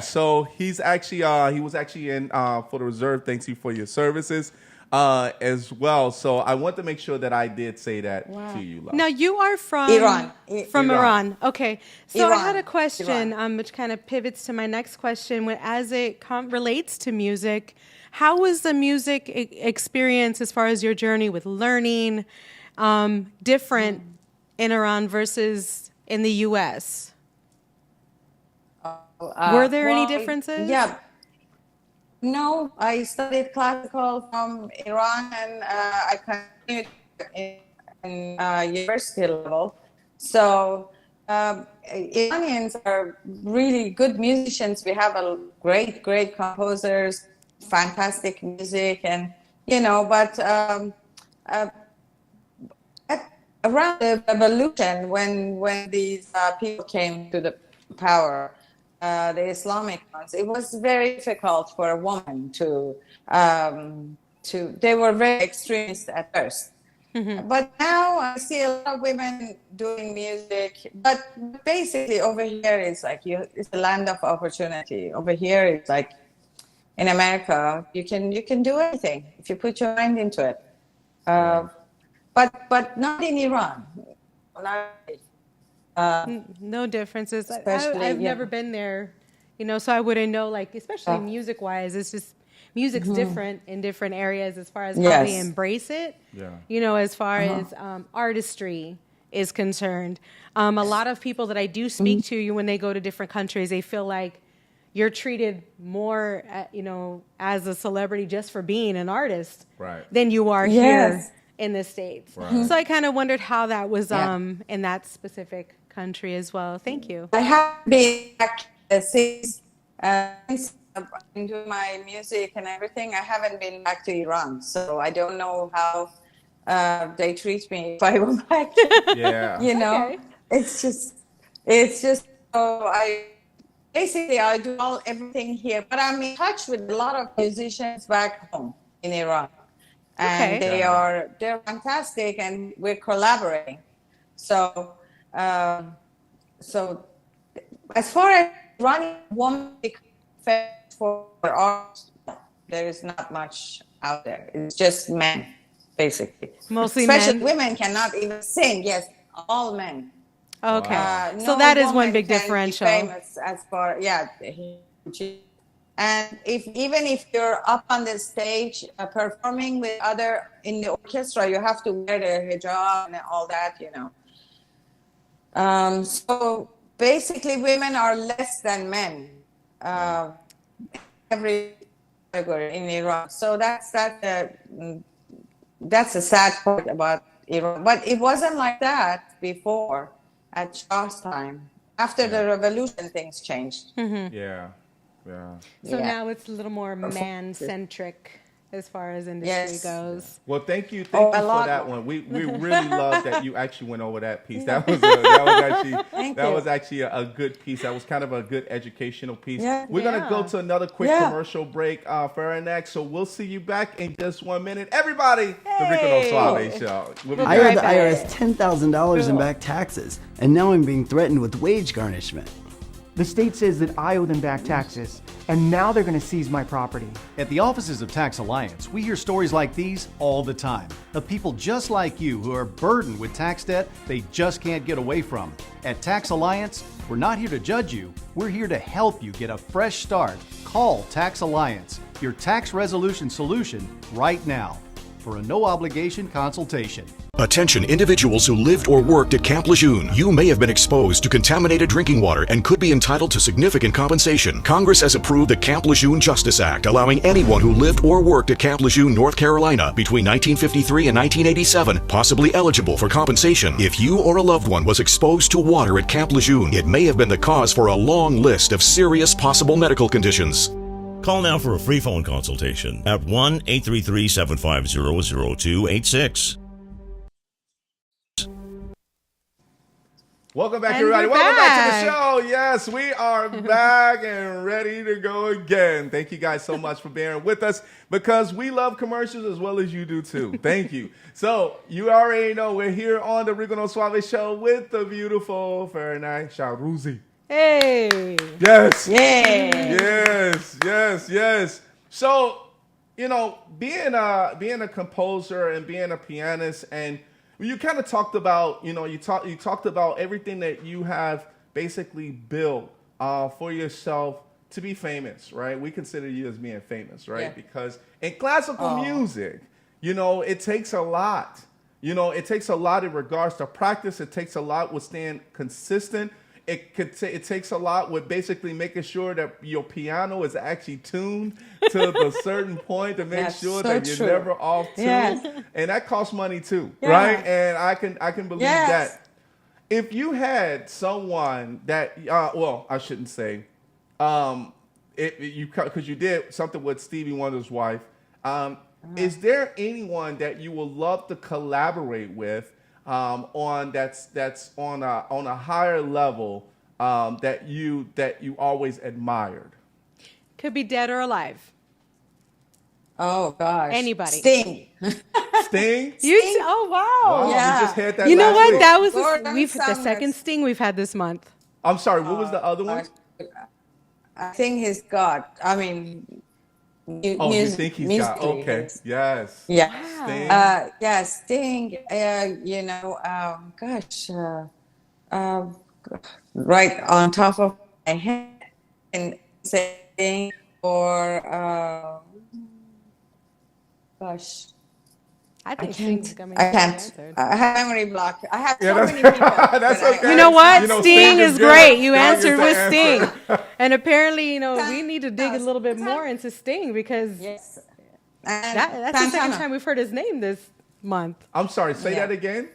so he's actually he was actually in for the reserve. Thanks you for your services as well. So I want to make sure that I did say that to you, love. Now you are from Iran. Iran. Okay. So Iran. I had a question which kind of pivots to my next question. As it relates to music, how was the music experience as far as your journey with learning different in Iran versus in the U.S.? Were there any differences? Yeah. No, I studied classical from Iran, and I continued in university level. So Iranians are really good musicians. We have a great composers, fantastic music, and but around the revolution, when these people came to the power, the Islamic ones, it was very difficult for a woman to they were very extremist at first. But now I see a lot of women doing music. But basically over here it's like it's a land of opportunity. Over here it's like in America you can do anything if you put your mind into it. But not in Iran. No differences. I've never been there, so I wouldn't know, like, especially music-wise. It's just music's different in different areas as far as how they embrace it. As far as artistry is concerned. A lot of people that I do speak to, when they go to different countries, they feel like you're treated more, as a celebrity just for being an artist than you are here in the States. So I kind of wondered how that was in that specific country as well. Thank you. I have been back since I've been doing my music and everything. I haven't been back to Iran, so I don't know how they treat me if I go back. It's just so I do everything here, but I'm in touch with a lot of musicians back home in Iran. And they're fantastic, and we're collaborating. So as far as running one big fest for art, there is not much out there. It's just men, basically. Mostly Especially men. Women cannot even sing. Yes, all men. Okay. So that is one big differential. Famous as far and even if you're up on the stage performing with other in the orchestra, you have to wear the hijab and all that, So basically women are less than men. Every category in Iran. So that's a sad part about Iran. But it wasn't like that before at Shah's time. After the revolution, things changed. Yeah. So now it's a little more man-centric as far as industry goes. Well, thank you a for lot that more. one. We really love that you actually went over that piece. That was actually a good piece. That was kind of a good educational piece. We're gonna go to another quick commercial break, Faranak. So we'll see you back in just 1 minute. Everybody, the Rico No Suave show. I owe the IRS $10,000 in back taxes, and now I'm being threatened with wage garnishment. The state says that I owe them back taxes, and now they're going to seize my property. At the offices of Tax Alliance, we hear stories like these all the time of people just like you who are burdened with tax debt they just can't get away from. At Tax Alliance, we're not here to judge you. We're here to help you get a fresh start. Call Tax Alliance, your tax resolution solution, right now for a no-obligation consultation. Attention individuals who lived or worked at Camp Lejeune. You may have been exposed to contaminated drinking water and could be entitled to significant compensation. Congress has approved the Camp Lejeune Justice Act, allowing anyone who lived or worked at Camp Lejeune, North Carolina between 1953 and 1987 possibly eligible for compensation. If you or a loved one was exposed to water at Camp Lejeune, it may have been the cause for a long list of serious possible medical conditions. Call now for a free phone consultation at 1-833-750-0286. Welcome back, everybody. Welcome back to the show. Yes, we are back and ready to go again. Thank you guys so much for bearing with us because we love commercials as well as you do too. Thank you. So you already know we're here on the Rico No Suave show with the beautiful Faranak Shahroozi. Hey. Yes. Yeah. Yes. So, you know, being a composer and being a pianist, and you kind of talked about, you talked about everything that you have basically built for yourself to be famous, right? We consider you as being famous, right? Yeah. Because in classical music, it takes a lot. It takes a lot in regards to practice. It takes a lot with staying consistent. It takes a lot with basically making sure that your piano is actually tuned to the certain point to make sure that you're never off tune. Yes. And that costs money too, right? And I can believe that. If you had someone that, I shouldn't say, because you did something with Stevie Wonder's wife. Is there anyone that you would love to collaborate with? That's on a higher level that you always admired? Could be dead or alive. Oh gosh. Anybody. Sting. Oh wow. Yeah. We just had that. You know what? week. That was Gordon the second Sting we've had this month. I'm sorry. What was the other one? I think he's got. I mean. You think he's got? Okay. Yes. Yeah. Sting. Sting. Right on top of my head, and Sting or I think Sting's coming. I can't. I have memory block. I have so many people. That's okay. You know what? Sting is great. You answered with answer. Sting. And apparently, we need to dig a little bit more into Sting because that's the second time we've heard his name this month. I'm sorry. Say that again.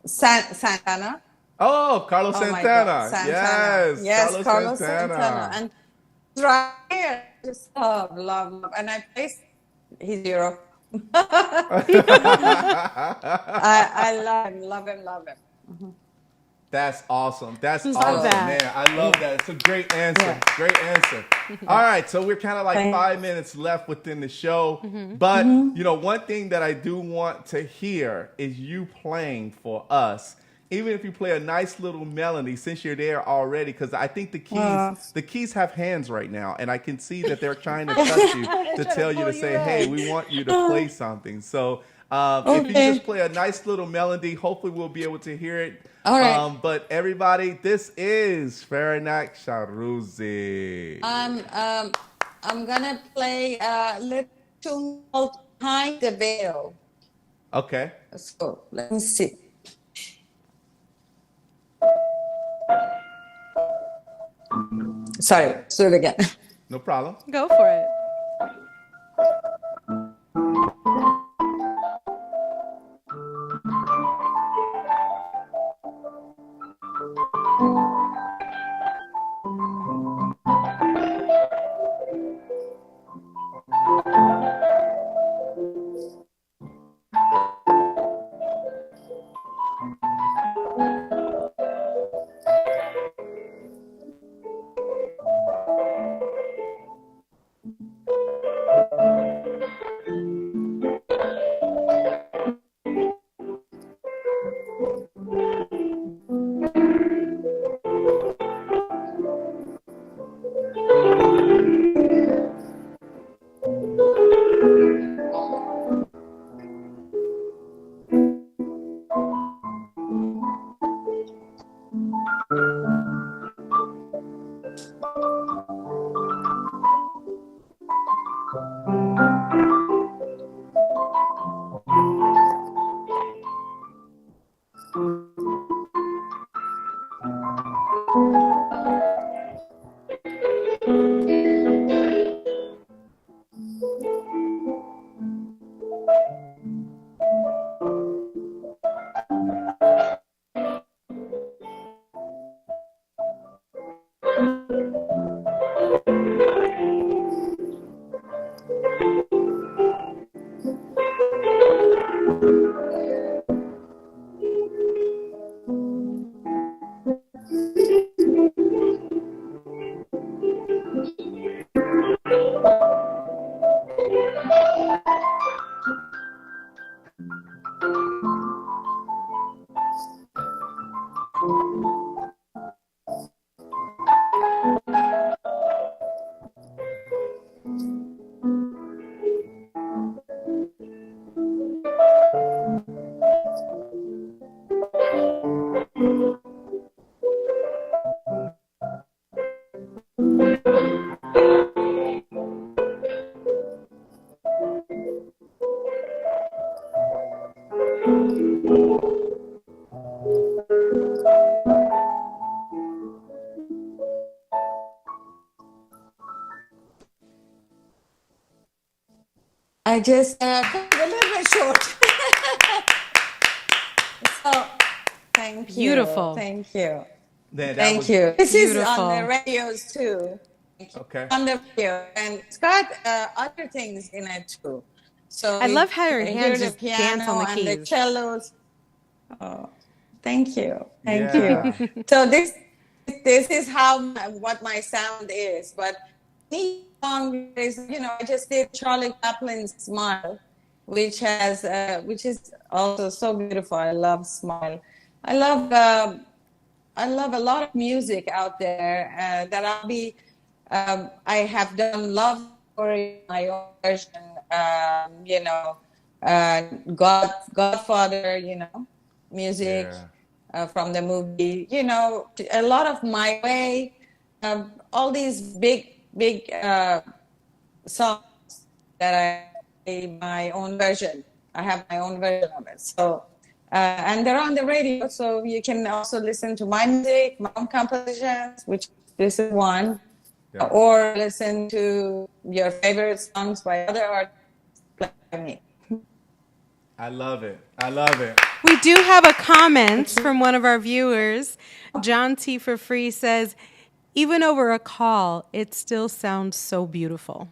Santana. Oh, Carlos Santana. Yes, Carlos Santana. And right here, just love. And I placed his hero. I love him. Mm-hmm. That's awesome. Love that. Man. I love that. It's a great answer. Yeah. Great answer. All right, so we're kind of like 5 minutes left within the show. Mm-hmm. But, one thing that I do want to hear is you playing for us. Even if you play a nice little melody, since you're there already, because I think the keys have hands right now, and I can see that they're trying to touch you to tell you to say, hey, we want you to play something. So if you just play a nice little melody, hopefully we'll be able to hear it. All right. But everybody, this is Faranak Shahroozi. I'm gonna play a little tune called Behind the Veil. Okay. So let me see. Sorry, let's do it again. No problem. Go for it. I just cut a little bit short. So, thank you. Beautiful. Thank you. Man, Thank you. This is beautiful. on the radios too. Okay. On the radio, and it's got other things in it too. So I love how your you hands hear just the dance on the piano and the keys. cellos. Oh, thank you. Thank Yeah. you. So this is how what my sound is. But each song is, I just did Charlie Chaplin's Smile, which is also so beautiful. I love Smile. I love a lot of music out there that I have done Love Story, my own version, Godfather, music from the movie, a lot of My Way, all these big songs that my own version. I have my own version of it. So, and they're on the radio, so you can also listen to my music, my own compositions, which this is one, or listen to your favorite songs by other artists like me. I love it. I love it. We do have a comment from one of our viewers. John T. for Free says, even over a call, it still sounds so beautiful.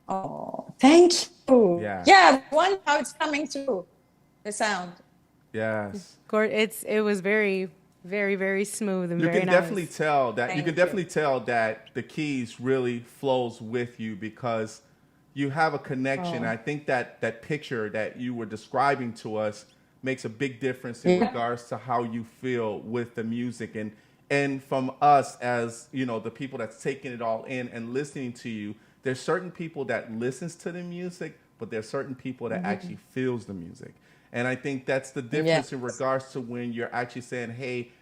Oh, thank you. Yeah. Yeah, one how it's coming through, the sound. Yes. It was very, very, very smooth and You very can nice. definitely tell that Thank you can you. definitely tell that the keys really flows with you because you have a connection. I think that picture that you were describing to us makes a big difference in regards to how you feel with the music and from us as, the people that's taking it all in and listening to you. There's certain people that listens to the music, but there's certain people that actually feels the music. And I think that's the difference in regards to when you're actually saying, hey,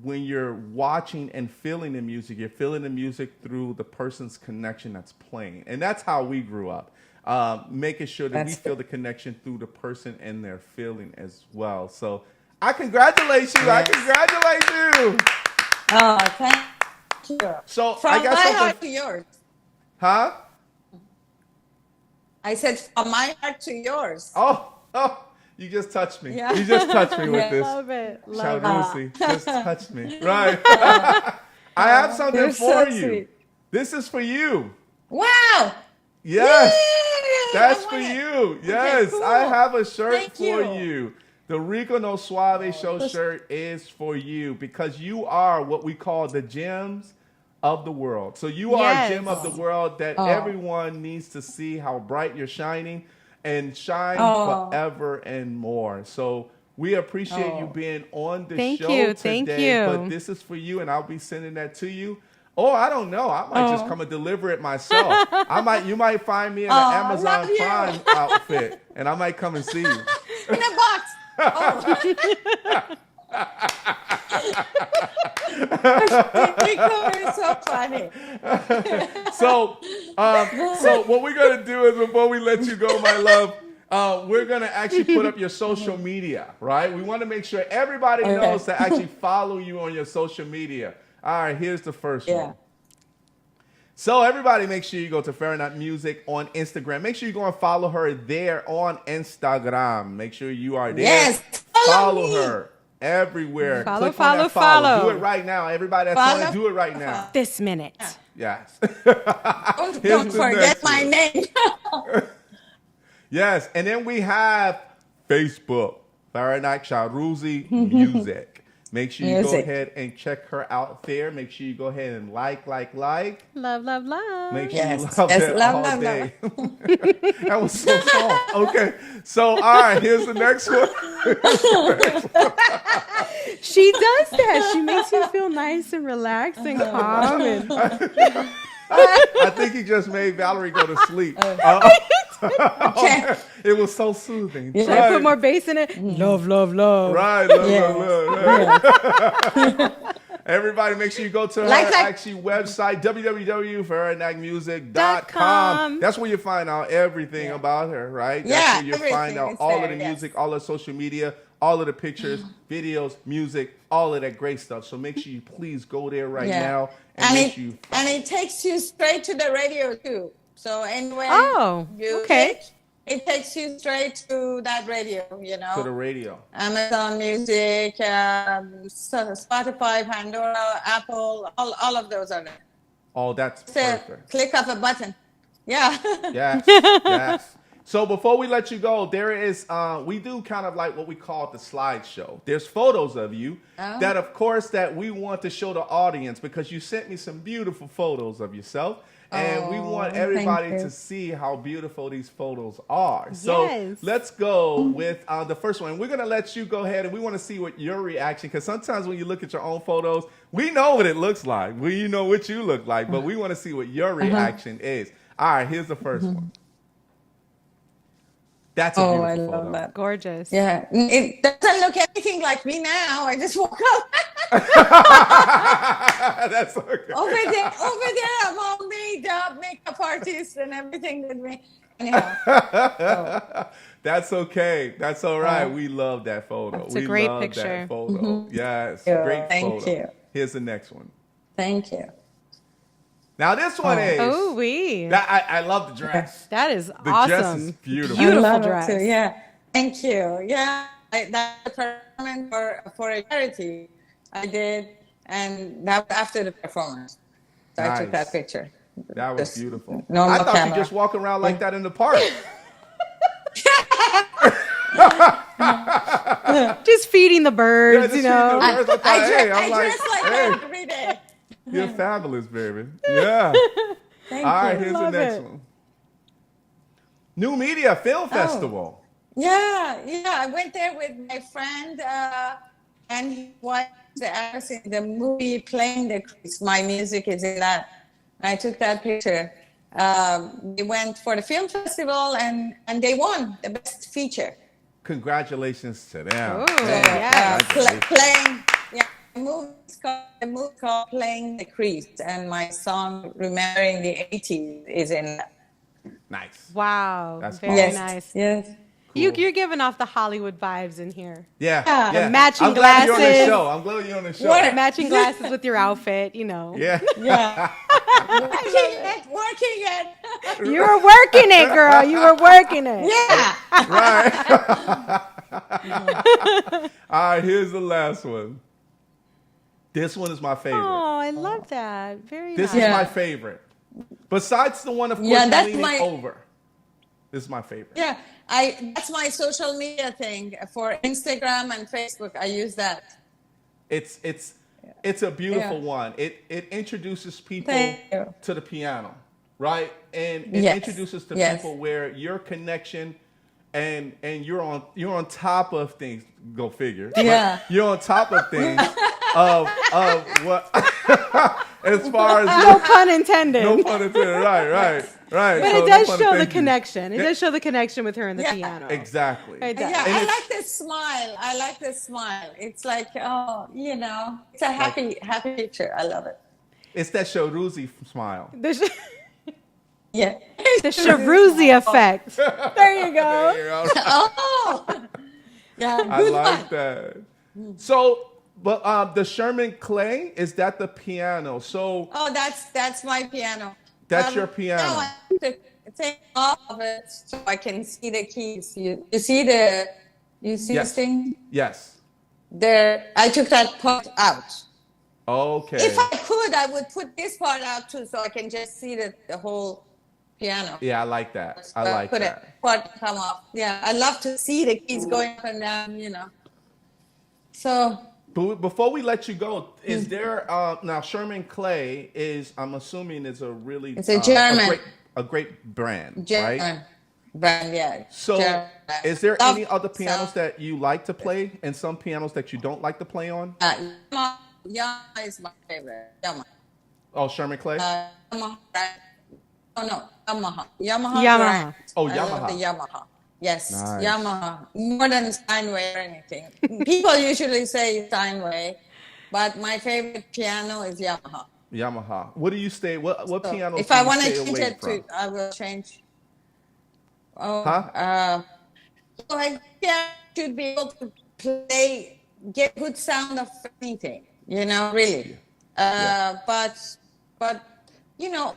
when you're watching and feeling the music, you're feeling the music through the person's connection that's playing. And that's how we grew up, making sure that we feel the connection through the person and their feeling as well. So I congratulate you. I congratulate you. Oh, So From I got my something. heart to yours. Huh? I said from my heart to yours. Oh, you just touched me. Yeah. You just touched me with Yeah. this. Love it. Love Shahroozi just touched me. Right. I have something You're for so you. sweet. This is for you. Wow. Yes. Yay! That's I for want it. you. Yes. cool. I have a shirt Thank for you. you. The Rico No Suave Show shirt is for you because you are what we call the gems of the world. So you are a Yes. gem of the world that everyone needs to see how bright you're shining and shine forever and more. So we appreciate you being on the Thank show you. today. Thank you. But this is for you, and I'll be sending that to you. Or I don't know. I might just come and deliver it myself. You might find me in an Amazon love you. Prime outfit, and I might come and see you. In a box. Rico is so funny. So what we're gonna do is before we let you go, my love, we're gonna actually put up your social media, right? We want to make sure everybody knows to actually follow you on your social media. All right, here's the first one. So everybody, make sure you go to Faranak Music on Instagram. Make sure you go and follow her there on Instagram. Make sure you are there. Yes, follow her everywhere. Follow, Click on that follow. Do it right now. Everybody that's on it, do it right now. This minute. Yes. Don't forget my name. Yes, and then we have Facebook, Faranak Shahroozi Music. Make sure you go ahead and check her out there. Make sure you go ahead and like. Love, love, love. Make sure you love that all day. That was so soft. Okay, so all right, here's the next one. She does that. She makes you feel nice and relaxed and calm. And I think he just made Valerie go to sleep. It was so soothing. should I put more bass in it? Love, love, love. Right, love. Everybody, make sure you go to her actually website, www.faranakmusic.com. That's where you find out everything about her, right? That's where you find out all of the music, all of social media, all of the pictures, videos, music, all of that great stuff. So make sure you please go there right now and it takes you straight to the radio too. So anyway, it takes you straight to that radio, you know. To the radio. Amazon Music, Spotify, Pandora, Apple, all of those are there. Oh, that's perfect. Click of a button. Yeah. Yes. So before we let you go, there is, we do kind of like what we call the slideshow. There's photos of you that, of course, that we want to show the audience because you sent me some beautiful photos of yourself. And we want everybody to see how beautiful these photos are. So let's go with the first one. We're going to let you go ahead and we want to see what your reaction, because sometimes when you look at your own photos, we know what it looks like. We know what you look like, but we want to see what your reaction is. All right, here's the first one. That's a beautiful I love photo. that. Gorgeous. Yeah. It doesn't look anything like me now. I just woke up. That's okay. Over there, I'm all made up, makeup artist and everything with me. Anyhow. That's okay. That's all right. We love that photo. That's a great picture. That photo. Yes. Great photo. Thank you. Here's the next one. Thank you. Now this one is. Oh, we. I love the dress. That is the awesome. dress is beautiful. Beautiful dress. Too, yeah. Thank you. Yeah. That's a performance for a charity I did, and that was after the performance. So I took that picture. That was beautiful. I thought you just walk around like that in the park. Just feeding the birds, you know. I dress like that every day. You're fabulous, baby. Yeah. Thank All right, you. here's the next one. New Media Film Festival. Yeah. I went there with my friend, and he was the actress in the movie Playing the Crease. My music is in that. I took that picture. We went for the film festival, and they won the best feature. Congratulations to them. Oh, yeah. Playing, the movie called Playing the Crease, and my song Remembering the 80s is in that. Nice. Wow. That's very awesome. nice. Yes. You're giving off the Hollywood vibes in here. Yeah. The matching I'm glad glasses. you're on the show. I'm glad you're on the show. Matching glasses with your outfit, Yeah. Yeah. Working it. You were working it, girl. You were working it. Yeah. Right. All right, here's the last one. This one is my favorite. Oh, I love that. Very This nice. is my favorite. Besides the one, of course, that's leaning my- over. This is my favorite. Yeah. That's my social media thing for Instagram and Facebook. I use that. It's a beautiful one. It introduces people Thank you. to the piano, right? And it Yes. introduces to Yes. people where your connection and you're on top of things. Go figure. Yeah. You're on top of things of what as far as No pun intended. no pun intended. Right. But So it no does pun show the intended. connection. It does show the connection with her and the Yeah. piano. Exactly. It does. Yeah, And I it's- like this smile. It's like, it's a happy picture. I love it. It's that Shahroozi smile. The, Yeah. the Shahroozi effect. There you go. There you go. Oh. Yeah. I Good like one. that. So, but the Sherman Clay, is that the piano? So Oh, that's my piano. that's your piano. Now I have to take off of it so I can see the keys. You see the Yes. this thing? Yes. There, I took that part out. Okay. If I could, I would put this part out too, so I can just see the whole piano. Yeah, I like that. I like put that. it part come off. Yeah, I love to see the keys going up and down. So But before we let you go, is there now Sherman Clay is, I'm assuming, is a really It's a German. a great brand, German right? brand, yeah. So German. is there Love any other pianos sound. that you like to play and some pianos that you don't like to play on? Yamaha is my favorite. Yamaha. Oh, Sherman Clay? Yamaha brand. Oh no, Yamaha. Yamaha. Brand. Oh, I love Yamaha. the Yamaha. Yes, Nice. Yamaha. More than Steinway or anything. People usually say Steinway, but my favorite piano is Yamaha. Yamaha. What do you stay? What So pianos? if do I you want to stay change away it from? to, I will change. Oh, Huh? So I should be able to get good sound of anything, really. Yeah. But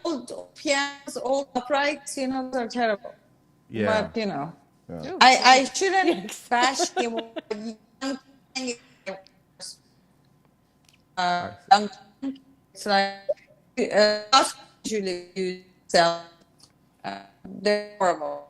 old pianos, old uprights, those are terrible. Yeah. But Yeah. I shouldn't bash him. It's like usually you sell. They're horrible.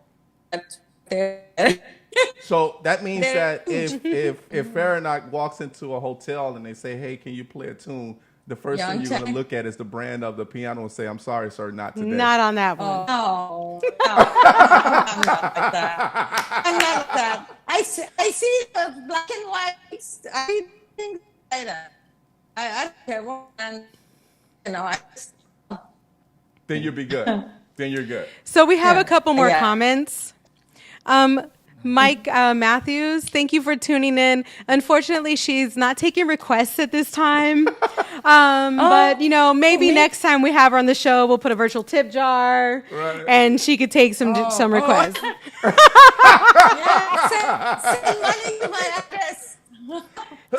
So that means They're- that if Faranak walks into a hotel and they say, "Hey, can you play a tune?" The first thing you're going to look at is the brand of the piano and say, "I'm sorry, sir, not today." Not on that one. No, I'm not like that. I'm not like that. I see the black and white. I think like that. I don't care what, and Then you'll be good. Then you're good. So we have Yeah. a couple more Yeah. comments. Mike Matthews, thank you for tuning in. Unfortunately, she's not taking requests at this time. But, maybe next time we have her on the show, we'll put a virtual tip jar Right. and she could take some requests. Send money to my address.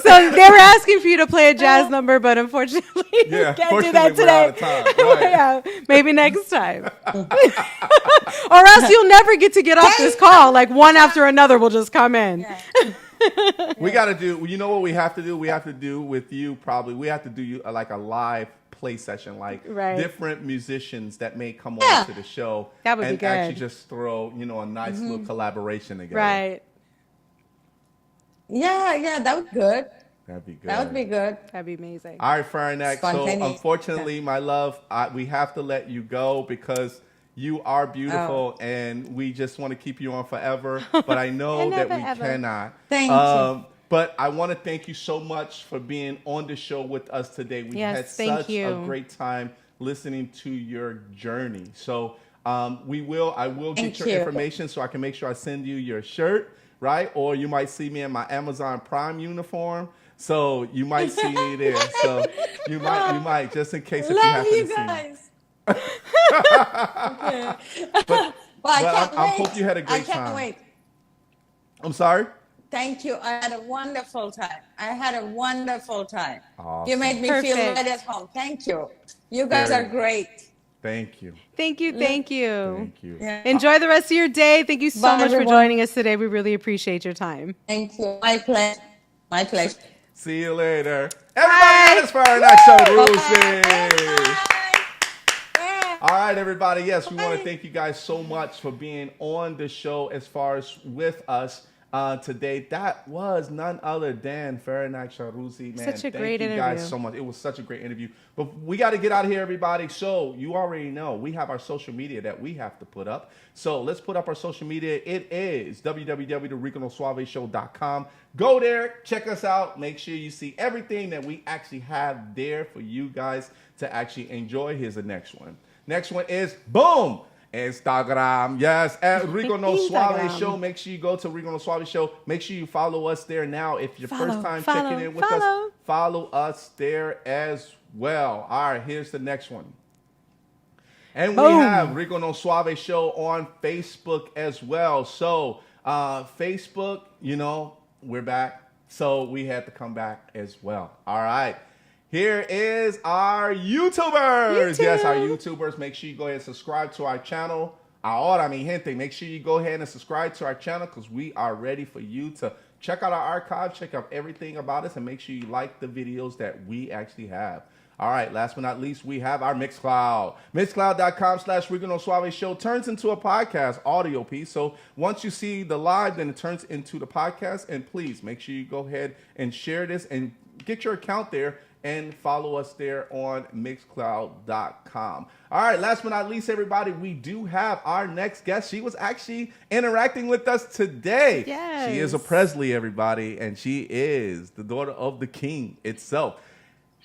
So they were asking for you to play a jazz number, but unfortunately, Yeah, we can't do fortunately, that we're today. out of time. Right. Yeah, maybe next time. Or else you'll never get to get off this call. Like one after another will just come in. We got to do, you know what we have to do? We have to do with you probably, we have to do you like a live play session, like Right. different musicians that may come Yeah. on to the show. That would be and actually good. just throw, a nice little collaboration together. Right. Yeah, that would be good. That'd be good. That would be good. That'd be amazing. All right, Faranak. So Spontaneous. unfortunately, my love, we have to let you go because you are beautiful and we just want to keep you on forever. But I know And that never, we ever. cannot. Thank you. But I want to thank you so much for being on the show with us today. We Yes, had thank such you. a great time listening to your journey. So I will Thank get your you. information so I can make sure I send you your shirt, right? Or you might see me in my Amazon Prime uniform. So you might see me there. So you might just in case if you Love happen you to see me. guys. But I I can't wait. hope you had a great I can't time. wait. I'm sorry? Thank you. I had a wonderful time. Awesome. You made me feel Perfect. right at home. Thank you. You guys are great. Thank you. Thank you. Thank you. Yeah. Enjoy the rest of your day. Thank you so Bye, much for everyone. joining us today. We really appreciate your time. Thank you. My pleasure. My pleasure. See you later. Everybody, that is Faranak Shahroozi. All right, everybody. Yes, we want to thank you guys so much for being on the show as far as with us today. That was none other than Faranak Shahroozi. Man, Such a great thank you guys so much. It was such a great interview. But we got to get out of here, everybody. So you already know we have our social media that we have to put up. So let's put up our social media. It is www.riconosuaveshow.com. Go there, check us out. Make sure you see everything that we actually have there for you guys to actually enjoy. Here's the next one. Next one is boom. Instagram. Yes, at Rico No Suave Show. Make sure you go to Rico No Suave Show. Make sure you follow us there now. If you're first time checking in with us, follow us there as well. All right, here's the next one. And we have Rico No Suave Show on Facebook as well. So Facebook, you know, we're back. So we had to come back as well. All right. Here is our YouTubers. Yes, our YouTubers. Make sure you go ahead and subscribe to our channel. Ahora, mi gente, make sure you go ahead and subscribe to our channel because we are ready for you to check out our archive, check out everything about us, and make sure you like the videos that we actually have. All right, last but not least, we have our Mixcloud. Mixcloud.com/Rico No Suave Show turns into a podcast audio piece. So once you see the live, then it turns into the podcast. And please make sure you go ahead and share this and get your account there and follow us there on Mixcloud.com. All right, last but not least, everybody, we do have our next guest. She was actually interacting with us today. Yes. She is a Presley, everybody, and she is the daughter of the king itself.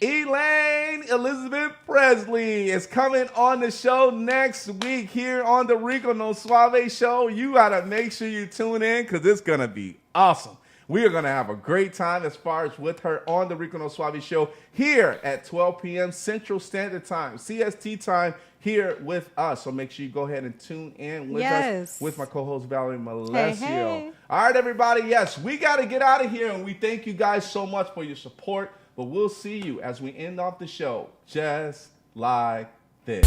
Elaine Elizabeth Presley is coming on the show next week here on the Rico No Suave Show. You got to make sure you tune in because it's going to be awesome. We are going to have a great time as far as with her on the Rico No Suave Show here at 12 p.m. Central Standard Time, CST time here with us. So make sure you go ahead and tune in with us with my co-host Valerie Malesio. Hey. All right, everybody. Yes, we got to get out of here, and we thank you guys so much for your support. But we'll see you as we end off the show just like this.